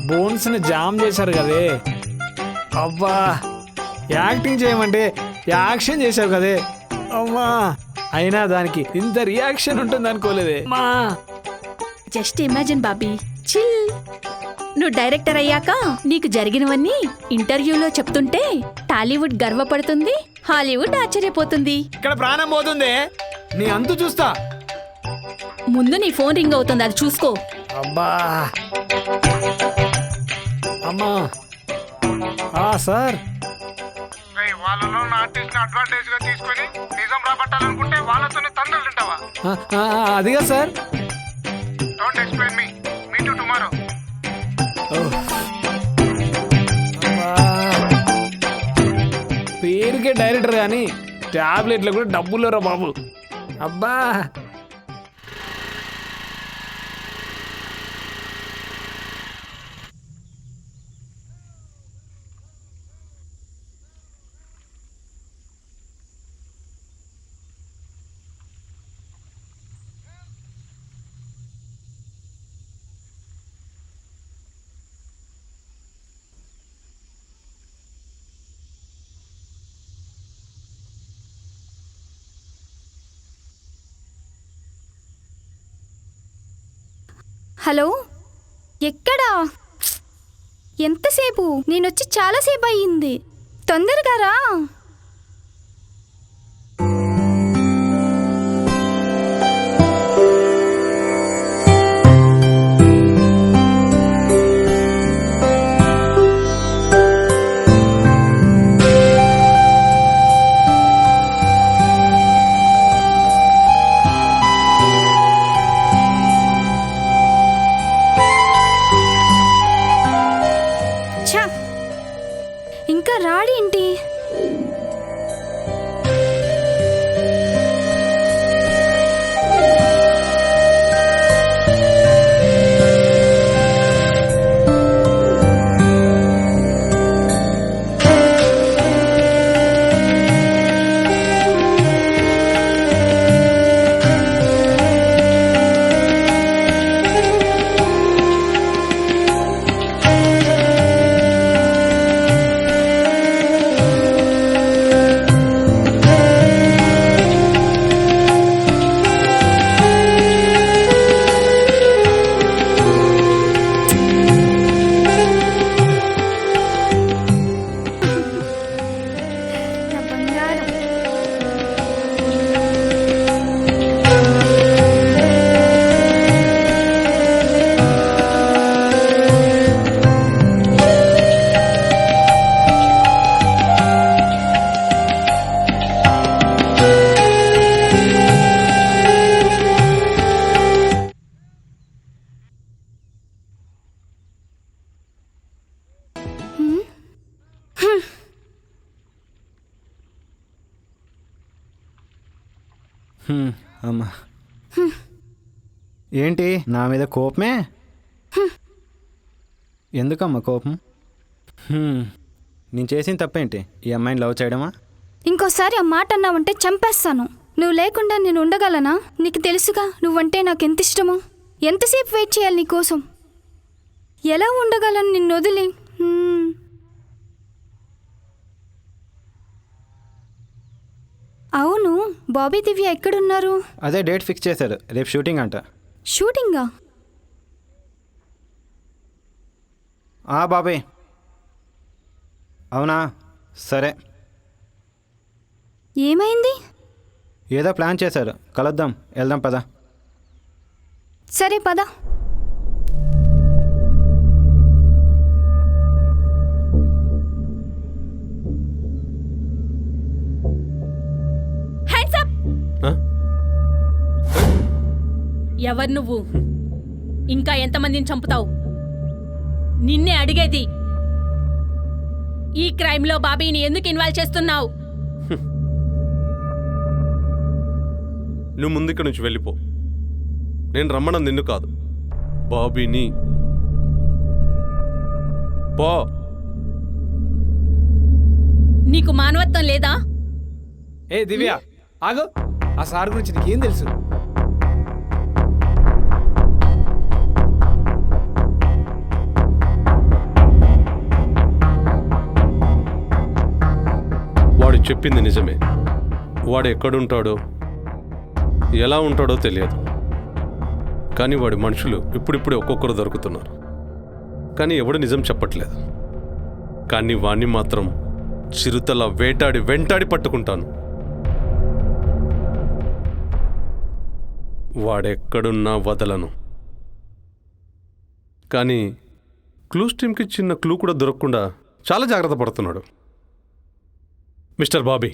బోన్స్ ని జామ్ చేశారు కదే. అబ్బా యాక్టింగ్ చేయమంటే యాక్షన్ చేశావు కదే. అమ్మా అయినా దానికి ఇంత రియాక్షన్ ఉంటుంది అనుకోలేదే. Just imagine Bobby, chill. నువ్వు డైరెక్టర్ అయ్యాక నీకు జరిగినవన్నీ ఇంటర్వ్యూలో చెప్తుంటే టాలీవుడ్ గర్వపడుతుంది, హాలీవుడ్ ఆశ్చర్యపోతుంది. ఇక్కడ ప్రాణం పోతుంది, నీ అంతు చూస్తా. ముందు నీ ఫోన్ రింగ్ అవుతుంది, అది చూసుకో. అబ్బా అమ్మా సార్, వాళ్ళలో ఆర్టిస్ట్ అడ్వాంటేజ్ గా తీసుకొని నిజం రాబట్టాలనుకుంటే వాళ్ళతోనే తండ్రులు తింటావా? అదిగా sir. Don't explain me, meet you tomorrow. పేరుకే డైరెక్టర్ కానీ టాబ్లెట్లు కూడా డబ్బులు రా బాబు. అబ్బా హలో, ఎక్కడా? ఎంతసేపు? నేనొచ్చి చాలాసేపు అయ్యింది. తొందరగా రా. ఇంకా రాడేంటి? అమ్మా ఏంటి నా మీద కోపమే? ఎందుకమ్మా కోపం? నేను చేసిన తప్పేంటి? ఈ అమ్మాయిని లవ్ చేయడమా? ఇంకోసారి ఆ మాట అన్నావంటే చంపేస్తాను. నువ్వు లేకుండా నేను ఉండగలనా? నీకు తెలుసుగా నువ్వంటే నాకు ఎంత ఇష్టమో. ఎంతసేపు వెయిట్ చేయాలి నీకోసం? ఎలా ఉండగలను నిన్ను వదిలి? అవును, బాబీ దివ్య ఎక్కడున్నారు? అదే డేట్ ఫిక్స్ చేశారు, రేపు షూటింగ్ అంట. షూటింగా? బాబాయ్ అవునా? సరే. ఏమైంది? ఏదో ప్లాన్ చేశారు, కలుద్దాం, వెళ్దాం పద. సరే పద. ఎవరు నువ్వు? ఇంకా ఎంతమందిని చంపుతావు? నిన్నే అడిగేది. ఈ క్రైమ్లో బాబీని ఎందుకు ఇన్వాల్వ్ చేస్తున్నావు? నువ్వు ముందు ఇక్కడ నుంచి వెళ్ళిపో. నేను రమ్మడం నిన్ను కాదు, బాబీని. పో. నీకు మానవత్వం లేదా? ఏ దివ్య ఆగు. ఆ సార్ గురించి నీకేం తెలుసు? వాడు చెప్పింది నిజమే. వాడు ఎక్కడుంటాడో ఎలా ఉంటాడో తెలియదు, కానీ వాడి మనుషులు ఇప్పుడిప్పుడే ఒక్కొక్కరు దొరుకుతున్నారు. కానీ ఎవడు నిజం చెప్పట్లేదు. కానీ వాణ్ణి మాత్రం చిరుతల వెంటాడి పట్టుకుంటాను. వాడెక్కడున్నా వదలను. కానీ క్లూస్ టీమ్కి చిన్న క్లూ కూడా దొరకకుండా చాలా జాగ్రత్త పడుతున్నాడు. మిస్టర్ బాబీ,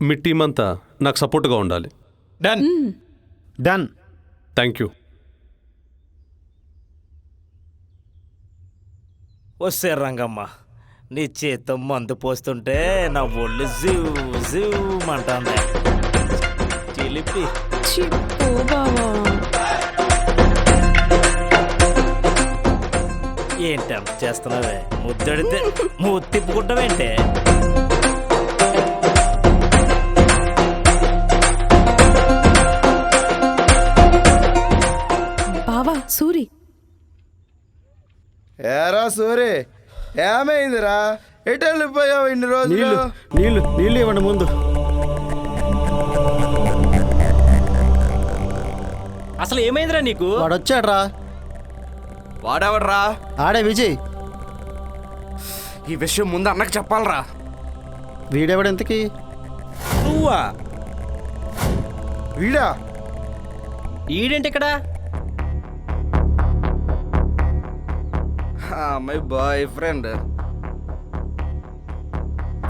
మీ టీం అంతా నాకు సపోర్ట్గా ఉండాలి. డన్. డన్. Thank you. వస్తే రంగమ్మ, నీ చేతం మందు పోస్తుంటే నా ఒళ్ళు జీవమంటుంది. చిలిపి ఏంటంత చేస్తున్నావే? ముద్దడితే మూతి తిప్పుకుంటావేంటే? బావా సూరి. ఏరా సూరి, ఏమైందిరా? ఎటు వెళ్ళిపోయావు ఇన్ని రోజులు? నీళ్ళు ఇవ్వండి ముందు. అసలు ఏమైందిరా నీకు? వాడు వచ్చాడ్రా. వాడెవడ్రా? ఆడే విజయ్. ఈ విషయం ముందు అన్నకు చెప్పాలరా. వీడెవడెంతకి? నువ్వా? వీడా? ఈడేంటి ఇక్కడ? My boy friend.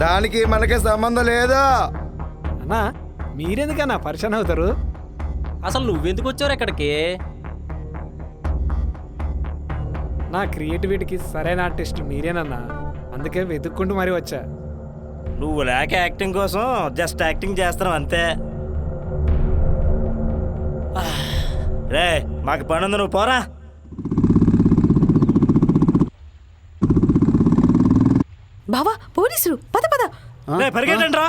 దానికి మనకి సంబంధం లేదా? అన్నా మీరెందుకన్నా పరిచయం అవుతారు? అసలు నువ్వెందుకు వచ్చావు ఇక్కడికి? నా క్రియేటివిటీకి సరైన ఆర్టిస్ట్ మీరేనన్నా, అందుకే వెతుక్కుంటూ మరీ వచ్చా. నువ్వు లేక యాక్టింగ్ కోసం జస్ట్ యాక్టింగ్ చేస్తున్నావు అంతే. రే మాకు పని ఉంది, నువ్వు పోరా. బావా పోలీసులు, పద పద. పరిగెట్టండి రా.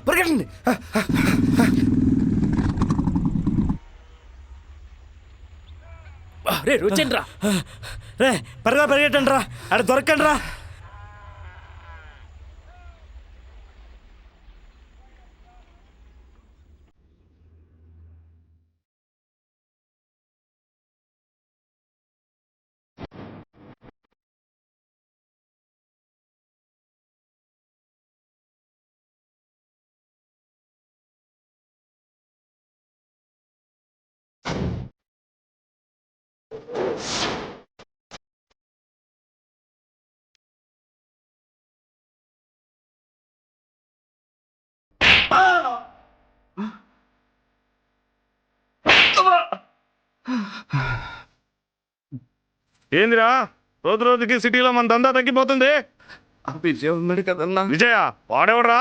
పరిగెట్టండి. రే వచ్చండి రా. రే పరిగెట్టండి రా. అక్కడ దొరకండి రా. ఏందిరా రోజు రోజుకి సిటీలో మన దందా తగ్గిపోతుంది. విజయ్ ఉన్నాడు కదన్నా. విజయ వాడేవడరా?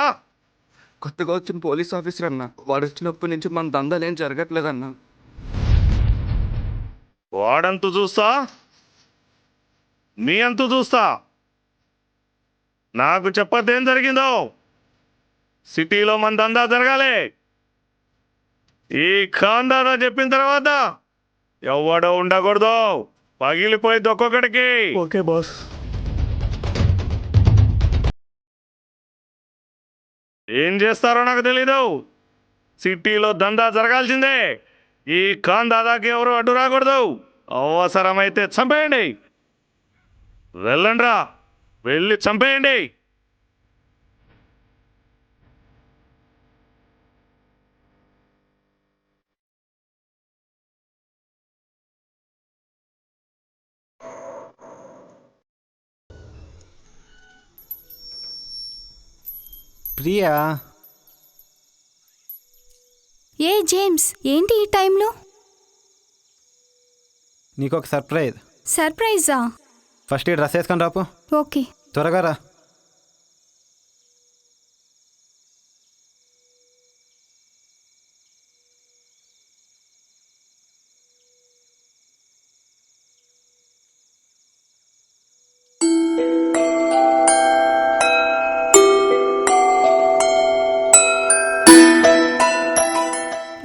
కొత్తగా వచ్చిన పోలీస్ ఆఫీసర్ అన్న. వాడు వచ్చినప్పటి నుంచి మన దందాలేం జరగట్లేదన్న. వాడంతు చూస్తా, మీ అంతు చూస్తా. నాకు చెప్పద్దు ఏం జరిగిందో. సిటీలో మన దందా జరగాలి. ఈ ఖాన్ దాదా చెప్పిన తర్వాత ఎవడో ఉండకూడదు. పగిలిపోయింది ఒక్కొక్కడికి. Okay boss. ఏం చేస్తారో నాకు తెలీదు. సిటీలో దందా జరగాల్సిందే. ఈ ఖాన్ దాదాకి ఎవరు అడ్డు రాకూడదు. అవసరమైతే చంపేయండి. వెళ్ళండ్రా, వెళ్ళి చంపేయండి. ప్రియా, ఏ జేమ్స్, ఏంటి ఈ టైంలో? నీకు ఒక సర్ప్రైజ్. సర్ప్రైజా? ఫస్ట్ ఈ డ్రెస్ వేసుకొని రాపు. ఓకే. త్వరగా రా.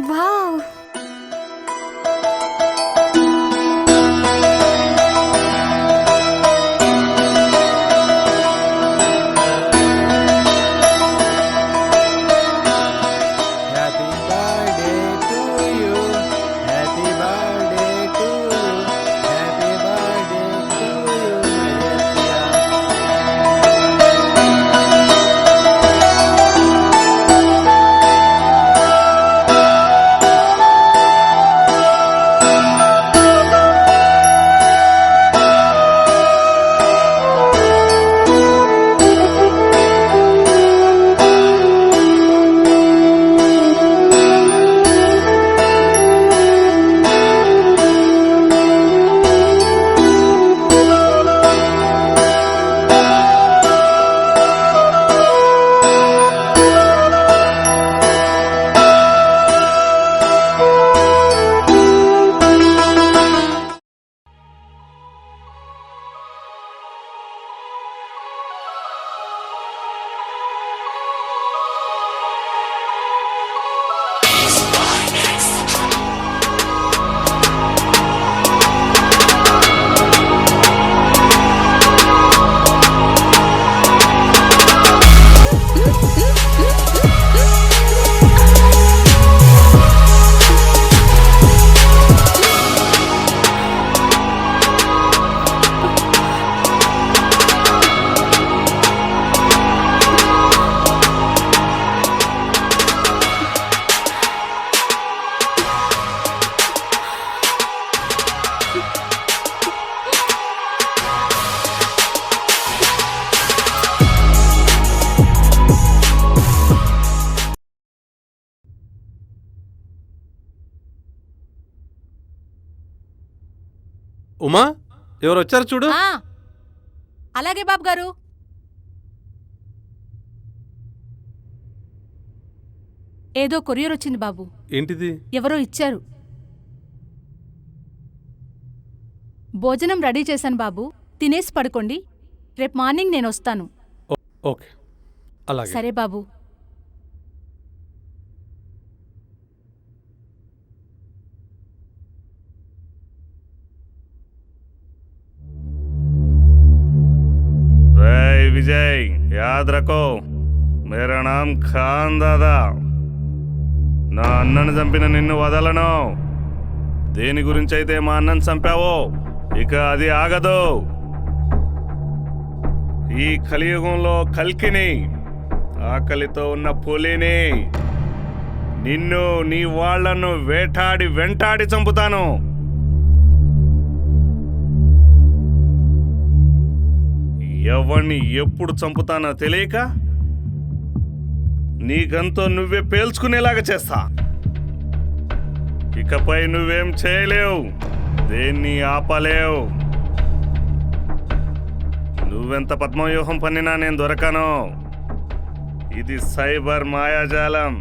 Wow, happy birthday to you, happy birthday to you, happy birthday to you my dear Priya. Uma, ఎవరు వచ్చారు చూడు. అలాగే బాబు గారు. ఏదో కొరియర్ వచ్చింది బాబు. ఏంటిది? ఎవరో ఇచ్చారు. భోజనం రెడీ చేశాను బాబు, తినేసి పడుకోండి. రేపు మార్నింగ్ నేను వస్తాను. ఓకే, అలాగే. సరే బాబు. विजय, याद रखो मेरा नाम खान दादा. నా అన్నను చంపిన నిన్ను వదలను. దేని గురించి అయితే మా అన్నను చంపావో ఇక అది ఆగదు. ఈ కలియుగంలో కల్కిని, ఆకలితో ఉన్న పులిని, నిన్ను నీ వాళ్లను వేటాడి వెంటాడి చంపుతాను. ఎవరిని ఎప్పుడు చంపుతానో తెలియక నీకంతో నువ్వే పేల్చుకునేలాగా చేస్తా. ఇకపై నువ్వేం చేయలేవు, దేన్ని ఆపలేవు. నువ్వెంత పద్మవ్యూహం పన్నినా నేను దొరకను. ఇది సైబర్ మాయాజాలం,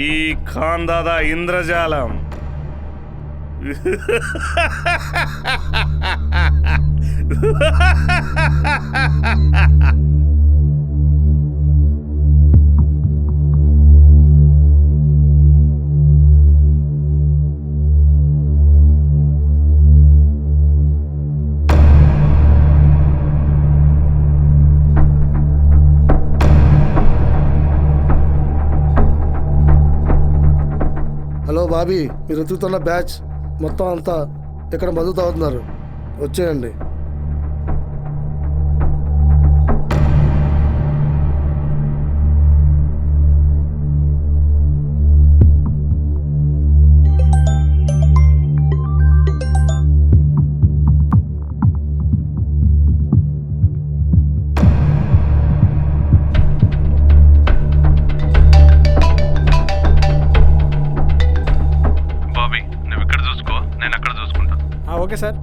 ఈ ఖాన్ దాదా ఇంద్రజాలం. హలో బాబీ, మీరు వెతుకుతున్న బ్యాచ్ మొత్తం అంతా ఇక్కడ మధు తాగుతున్నారు, వచ్చేయండి. బాబీ, నువ్వు ఇక్కడ చూసుకో, నేను అక్కడ చూసుకుంటా. Okay sir.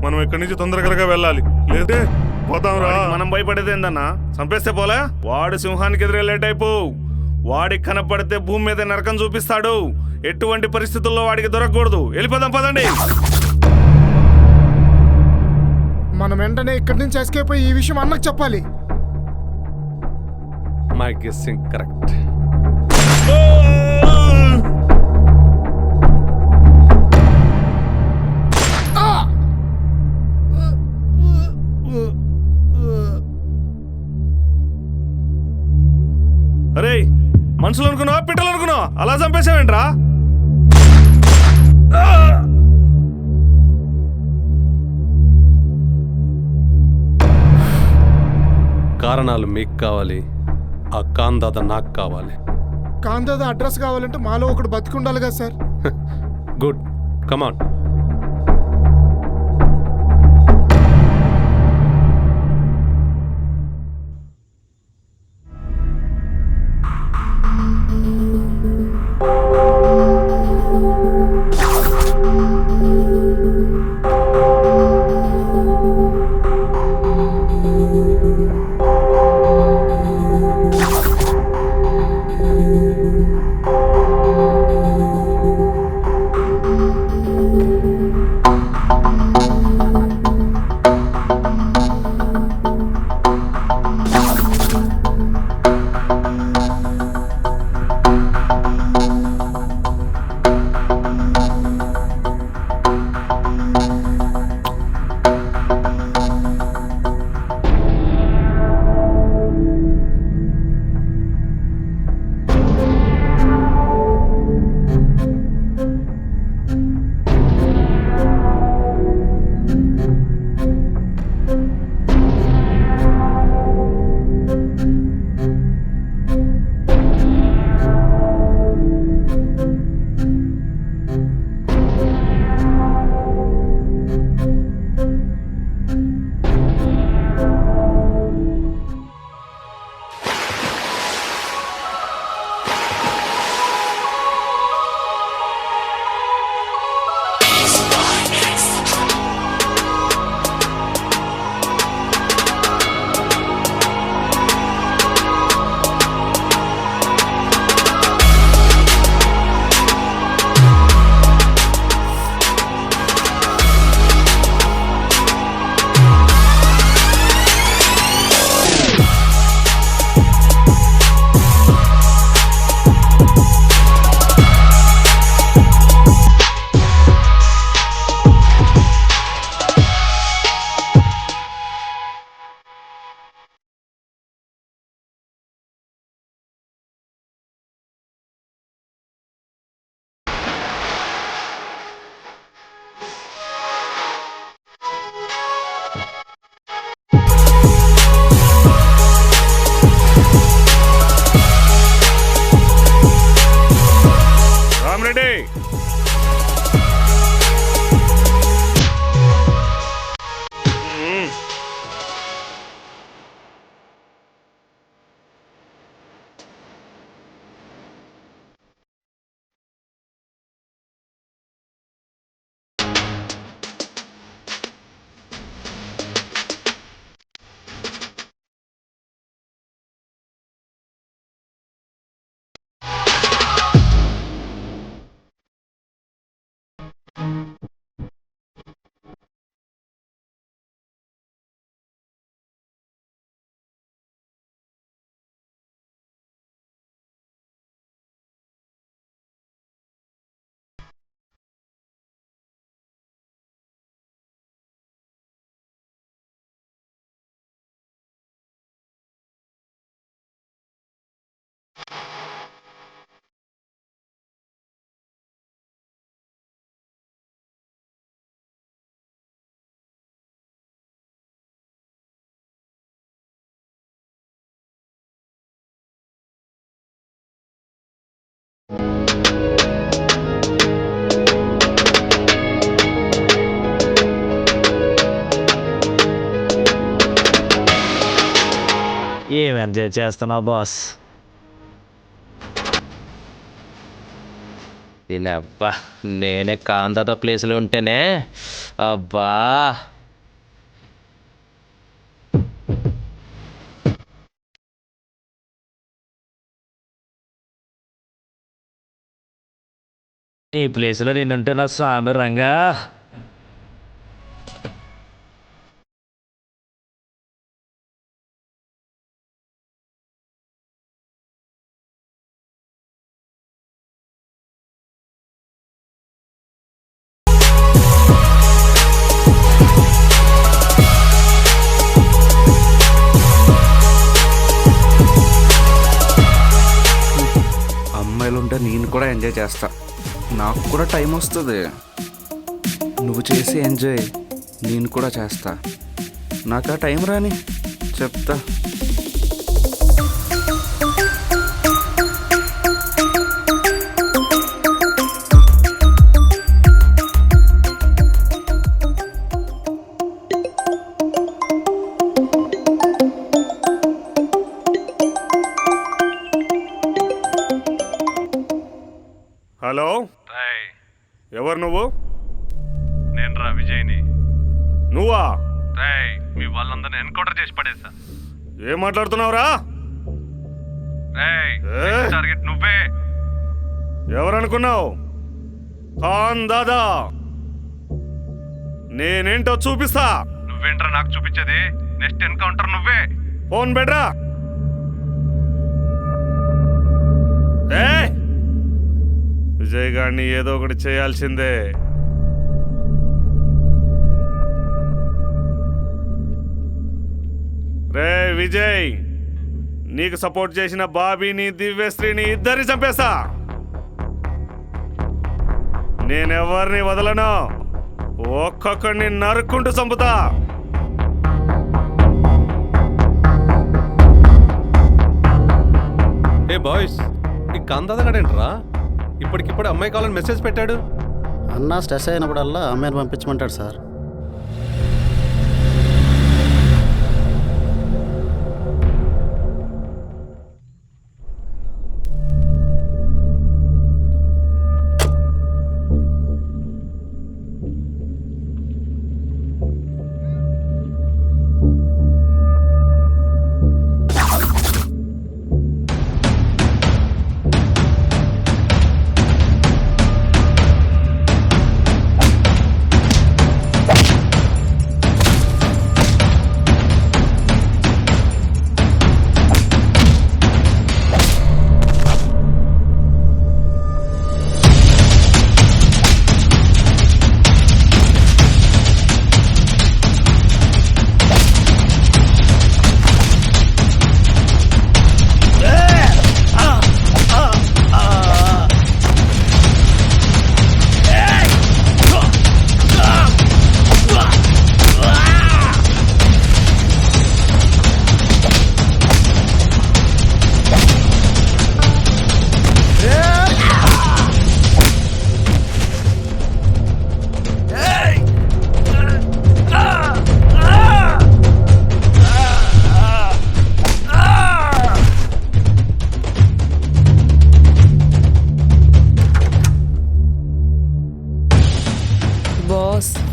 మనం ఇక్కడి నుంచి తొందరగా వెళ్ళాలి, లేదే పోతాం రా. మనం భయపడేది ఏందన్నా, చంపేస్తే పోలే. వాడు సింహానికి ఎదురే లేట్ అయిపో. వాడికి కనపడితే భూమి మీద నరకం చూపిస్తాడు. ఎటువంటి పరిస్థితుల్లో వాడికి దొరకకూడదు. వెళ్ళిపోదాం పదండి. మనం వెంటనే ఇక్కడి నుంచి ఎస్కేప్ అయ్యి ఈ విషయం అన్నకు చెప్పాలి. My guessing correct. అరే, మనుషులు అనుకున్నావా పిట్టలు అనుకున్నావా? అలా చంపేసావేంట్రా? కారణాలు మీకు కావాలి, ఆ కాందాద నాకు కావాలి. కాందాద అడ్రస్ కావాలంటే మాలో ఒకడు బతికుండాలి కదా సార్. గుడ్, కమాన్. ఏం ఎంజాయ్ చేస్తున్నావు బాస్? దీనబ్బా నేనే కాంతాత ప్లేస్లో ఉంటేనే అబ్బా. ఈ ప్లేస్లో నేనుంటే నా స్వామి రంగా. అమ్మాయిలు ఉంటే నేను కూడా ఎంజాయ్ చేస్తా. నాకు కూడా టైం వస్తుంది. నువ్వు చేసి ఎంజాయ్ నేను కూడా చేస్తా. నాకు ఆ టైం రాని చెప్తా. హలో, ఎవరు నువ్వు? నేను రా విజయ్ని. నువ్వా? మీ వాళ్ళందరినీ ఎన్కౌంటర్ చేసి పడేసా. ఏం మాట్లాడుతున్నావురా? టార్గెట్ నువ్వే. ఎవరనుకున్నావు? ఖాన్ దాదా. నేనేంటో చూపిస్తా. నువ్వేంట్రా నాకు చూపించేది? నెక్స్ట్ ఎన్కౌంటర్ నువ్వే. ఫోన్ బెడ్రా. విజయ్ గారిని ఏదో ఒకటి చేయాల్సిందే. రే విజయ్, నీకు సపోర్ట్ చేసిన బాబీని దివ్యశ్రీని ఇద్దరిని చంపేస్తా. నేనెవరిని వదలను. ఒక్కొక్కడిని నరుక్కుంటూ చంపుతా. ఏ బాయ్స్, ఈ కందాదగాడేంట్రా ఇప్పటికిప్పుడు అమ్మాయి కావాలని మెసేజ్ పెట్టాడు? అన్న స్ట్రెస్ అయినప్పుడల్లా అమ్మాయిని పంపించమంటాడు sir.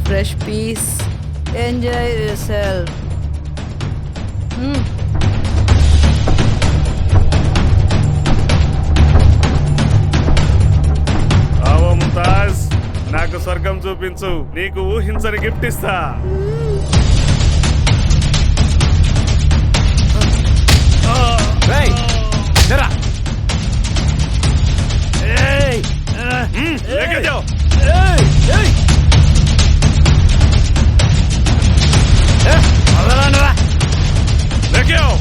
fresh piece. Enjoy yourself. Ao Mumtaz, నాకు స్వర్గం చూపించు, నీకు ఊహించని గిఫ్ట్ ఇస్తా. लेके जाओ। लेके आओ।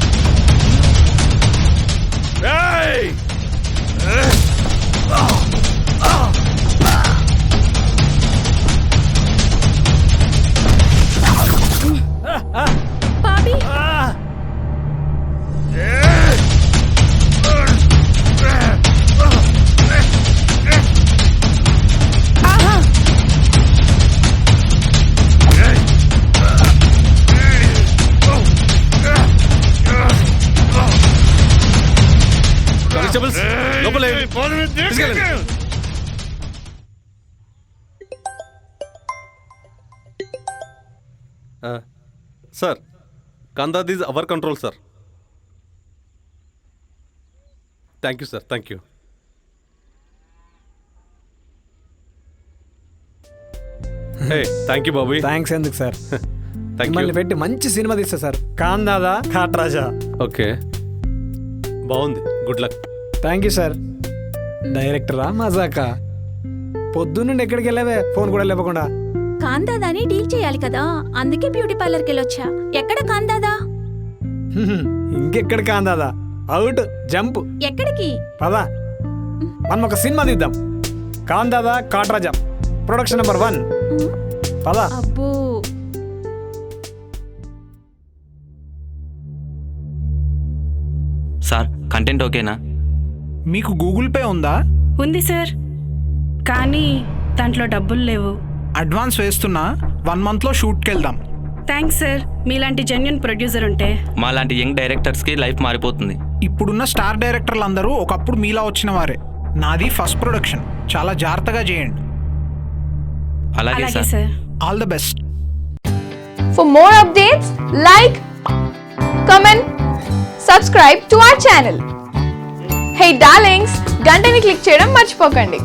Bobby. లోపల తీసుకెళ్ళండి. సార్ కందాద్ is our control sir. Thank you sir, thank you. Hey thank you బాబు. థ్యాంక్స్ ఎందుకు సార్, థ్యాంక్ యూ. మిమ్మల్ని పెట్టి మంచి సినిమా తీస్తా సార్. కాందాదా కాట్రాజా. ఓకే బాగుంది, good luck. Thank you sir. డైరెక్టరా మజాకా? పొద్దున్నుండి ఎక్కడికి వెళ్ళావే, ఫోన్ కూడా లేపకుండా? కాందాదాని డీల్ చేయాలి కదా, అందుకే బ్యూటీ పార్లర్కి వెళ్ళొచ్చా. ఎక్కడ కాందాదా? ఇంకెక్కడ కాందాదా, అవుట్ జంప్. ఎక్కడికి? పదా మనం ఒక సినిమా తీద్దాం. కాందాదా కాట్రాజా ప్రొడక్షన్ నెంబర్ 1. పదా. అబ్బో సార్ కంటెంట్ ఓకేనా? మీకు గూగుల్ పే ఉందా? ఉంది సార్, కానీ దాంట్లో డబ్బులు లేవు. అడ్వాన్స్ వేస్తున్నా, 1 మంత్లో షూట్కి వెళ్దాం. థ్యాంక్స్ సార్, మీలాంటి జెన్యున్ ప్రొడ్యూసర్ ఉంటే. మాలాంటి యంగ్ డైరెక్టర్స్కి లైఫ్ మారిపోతుంది. ఇప్పుడున్న స్టార్ డైరెక్టర్లు అందరూ ఒకప్పుడు మీలా వచ్చిన వారే. నాది ఫస్ట్ ప్రొడక్షన్, చాలా జాగ్రత్తగా చేయండి. అలాగే sir. All the best. For more updates, like, comment, subscribe to our channel. Hey darlings, గంటని click చేయడం మర్చిపోకండి.